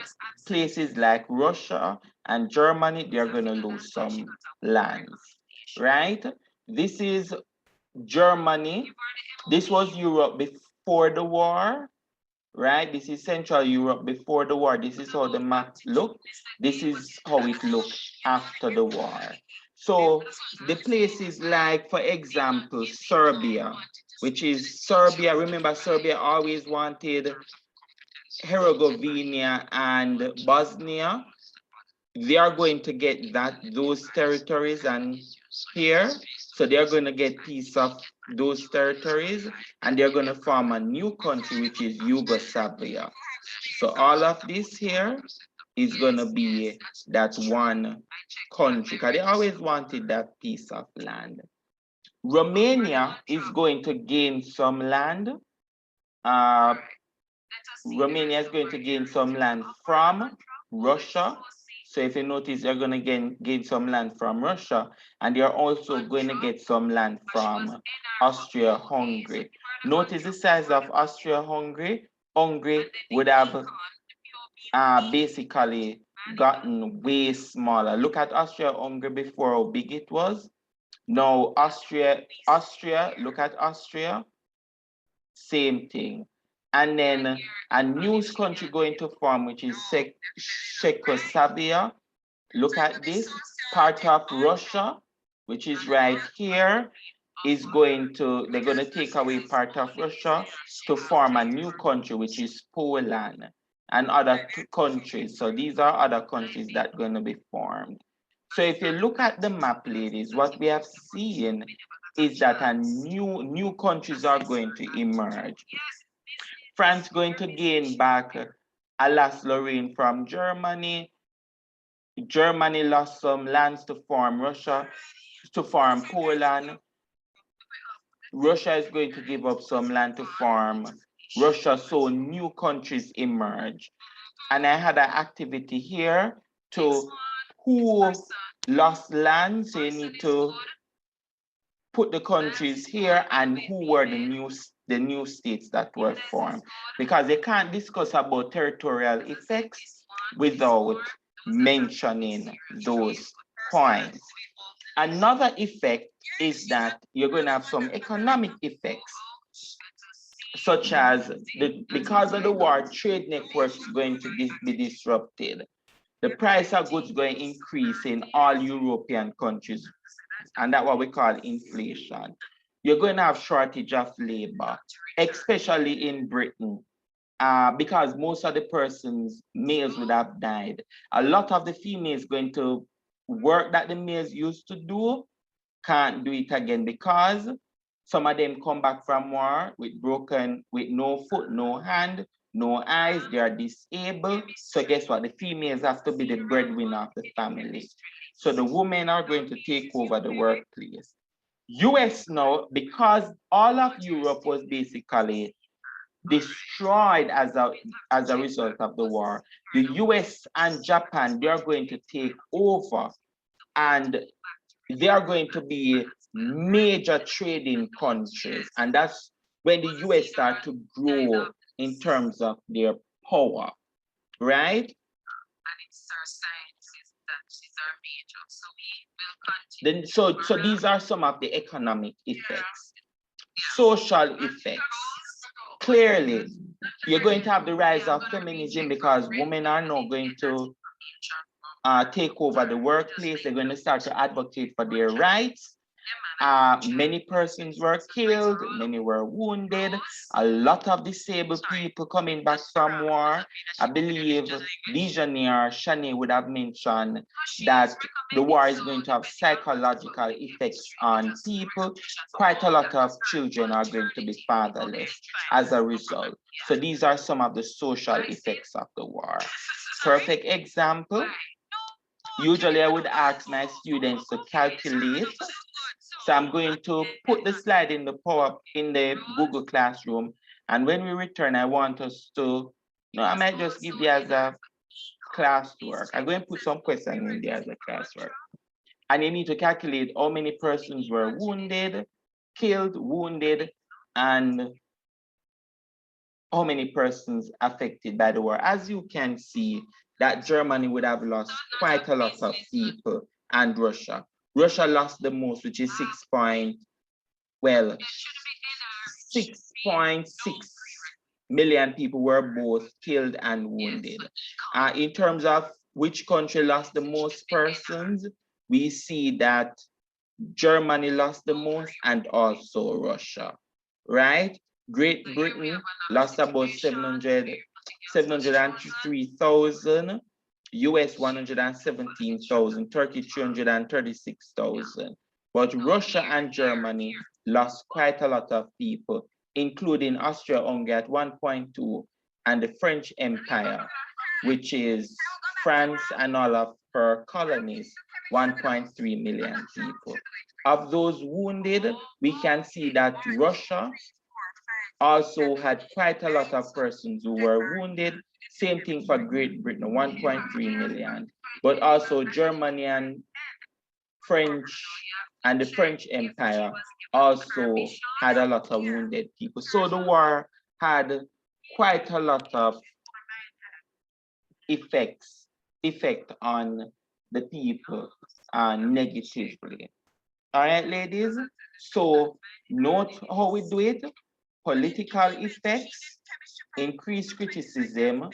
places like Russia and Germany, they're going to lose some lands, right? This is Germany. This was Europe before the war, right? This is Central Europe before the war. This is how the map looked. This is how it looked after the war. So the places like, for example, Serbia, which is Serbia. Remember, Serbia always wanted Herzegovina and Bosnia. They are going to get those territories and here. So they're going to get piece of those territories and they're going to form a new country, which is Yugoslavia. So all of this here is going to be that one country because they always wanted that piece of land. Romania is going to gain some land. Romania is going to gain some land from Russia. So if you notice, they're going to gain some land from Russia, and they're also going to get some land from Austria-Hungary. Notice the size of Austria-Hungary. Hungary would have basically gotten way smaller. Look at Austria-Hungary before, how big it was. Now Austria, look at Austria, same thing. And then a new country going to form, which is Czechoslovakia. Look at this, part of Russia, which is right here, they're going to take away part of Russia to form a new country, which is Poland and other countries. So these are other countries that are going to be formed. So if you look at the map, ladies, what we have seen is that a new countries are going to emerge. France going to gain back Alsace-Lorraine from Germany. Germany lost some lands to form Russia, to form Poland. Russia is going to give up some land to form Russia, so new countries emerge. And I had an activity here to who lost land, so you need to put the countries here and who were the new states that were formed, because they can't discuss about territorial effects without mentioning those points. Another effect is that you're going to have some economic effects, such as because of the war, trade networks are going to be disrupted. The price of goods going to increase in all European countries, and that's what we call inflation. You're going to have shortage of labor, especially in Britain, because most of the males would have died. A lot of the females going to work that the males used to do, can't do it again because some of them come back from war with no foot, no hand, no eyes, they are disabled. So guess what? The females have to be the breadwinner of the family. So the women are going to take over the workplace. US now, because all of Europe was basically destroyed as a result of the war, the US and Japan, they are going to take over and they are going to be major trading countries. And that's when the US start to grow in terms of their power, right? Then so these are some of the economic effects. Social effects. Clearly, you're going to have the rise of feminism because women are now going to take over the workplace. They're going to start to advocate for their rights. Many persons were killed, many were wounded, a lot of disabled people coming back from war. I believe Dejanir Shani would have mentioned that the war is going to have psychological effects on people. Quite a lot of children are going to be fatherless as a result. So these are some of the social effects of the war. Perfect example. Usually I would ask my students to calculate. So I'm going to put the slide in the Google Classroom. And when we return, I want us to, I might just give you as a classwork. I'm going to put some questions in there as a classwork. And you need to calculate how many persons were wounded, killed, wounded, and how many persons affected by the war. As you can see, that Germany would have lost quite a lot of people, and Russia. Russia lost the most, which is 6.6 million people were both killed and wounded. In terms of which country lost the most persons, we see that Germany lost the most and also Russia, right? Great Britain lost about 703,000, US 117,000, Turkey 336,000. But Russia and Germany lost quite a lot of people, including Austria-Hungary at 1.2 and the French Empire, which is France and all of her colonies, 1.3 million people. Of those wounded, we can see that Russia also had quite a lot of persons who were wounded. Same thing for Great Britain, 1.3 million. But also Germany and the French Empire also had a lot of wounded people. So the war had quite a lot of effect on the people negatively. All right, ladies. So note how we do it. Political effects, increased criticism,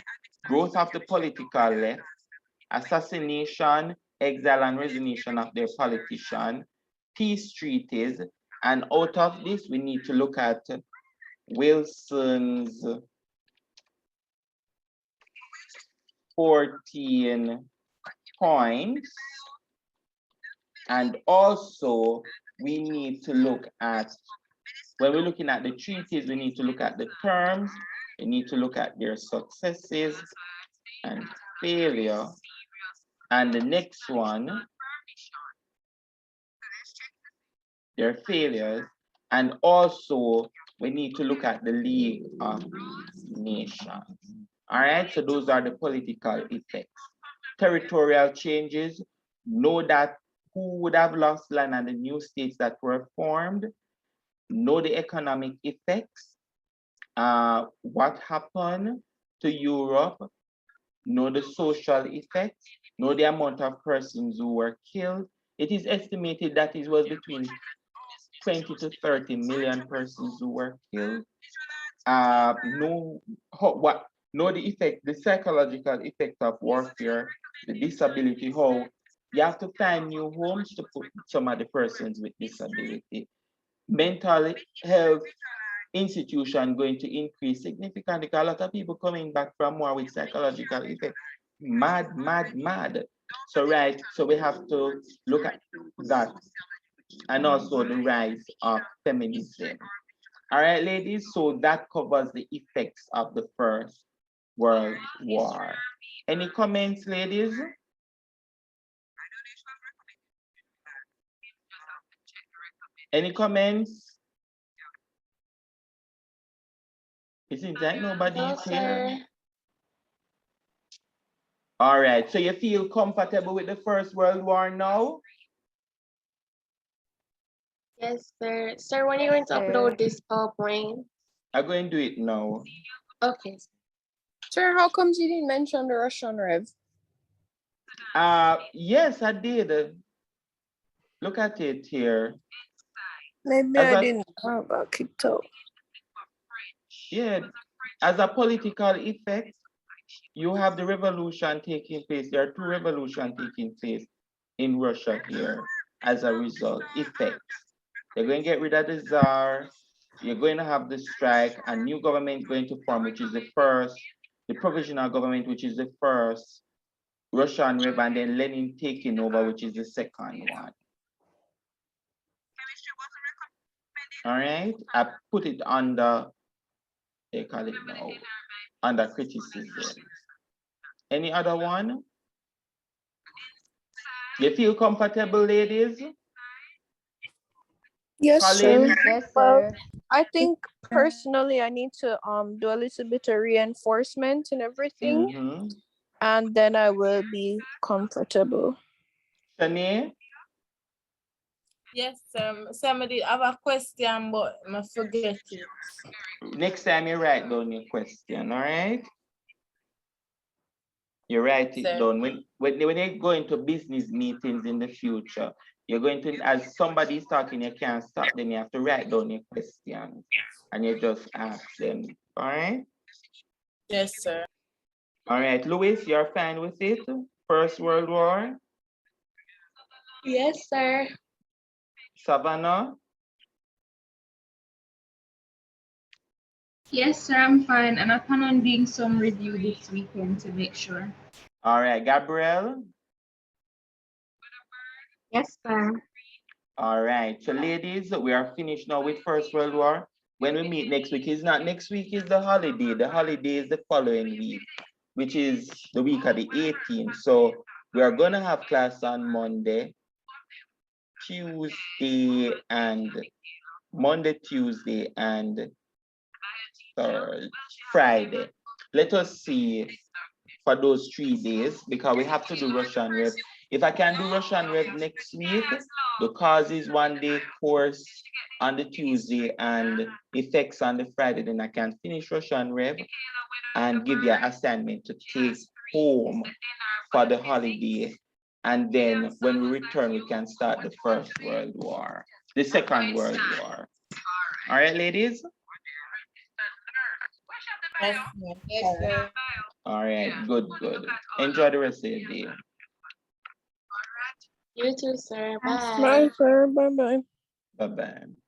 growth of the political left, assassination, exile and resignation of their politician, peace treaties, and out of this we need to look at Wilson's 14 points, and also we need to look at, when we're looking at the treaties, we need to look at the terms, we need to look at their successes and failure. And the next one, their failures. And also, we need to look at the League of Nations. All right, so those are the political effects. Territorial changes, know that who would have lost land and the new states that were formed. Know the economic effects, what happened to Europe, know the social effects, know the amount of persons who were killed. It is estimated that it was between 20 to 30 million persons who were killed. Know the effect, the psychological effect of warfare, the disability, how you have to find new homes to put some of the persons with disability. Mental health institution going to increase significantly. A lot of people coming back from war with psychological effects. Mad. So right, so we have to look at that. And also the rise of feminism. All right, ladies, so that covers the effects of the First World War. Any comments, ladies? Any comments? It seems like nobody is here. All right, so you feel comfortable with the First World War now?
Yes, sir. Sir, when are you going to upload this PowerPoint?
I'm going to do it now.
Okay.
Sir, how comes you didn't mention the Russian Rev?
Yes, I did. look at it here.
Maybe
As
I
a-
didn't got kicked out.
Yeah, as a political effect, you have the revolution taking place. There are two revolutions taking place in Russia here as a result. Effects. They're going to get rid of the Tsar. You're going to have the strike. A new government going to form, which is the first, the provisional government, which is the first, Russian Rev, and then Lenin taking over, which is the second one. All right, I put it under, they call it now, under criticism. Any other one? You feel comfortable, ladies?
Yes,
Colin?
sir.
Yes,
Well,
sir.
I think personally I need to do a little bit of reinforcement and everything,
Mm-hmm.
and then I will be comfortable.
Shanae?
Yes, somebody have a question, but I forget it.
Next time you write down your question, all right? You write it
Sir.
down. When you go into business meetings in the future, you're going to, as somebody is talking, you can't stop them. You have to write down your questions and you just ask them, all right?
Yes, sir.
All right, Louis, you're fine with it? First World War?
Yes, sir.
Savannah?
Yes, sir, I'm fine. And I plan on doing some review this weekend to make sure.
All right, Gabrielle?
Yes, sir.
All right, so ladies, we are finished now with First World War. When we meet next week, is not next week, is the holiday. The holiday is the following week, which is the week of the 18th. So we are gonna have class on Monday, Tuesday, and Monday, Tuesday, and Friday. Let us see for those 3 days, because we have to do Russian Rev. If I can do Russian Rev next week, the causes 1 day course on the Tuesday and effects on the Friday, then I can finish Russian Rev and give you an assignment to take home for the holiday. And then when we return, we can start the First World War, the Second World War. All right, ladies?
Yes, sir.
All right, good. Enjoy the rest of your day.
You too, sir. Bye.
Bye, sir. Bye-bye.
Bye-bye.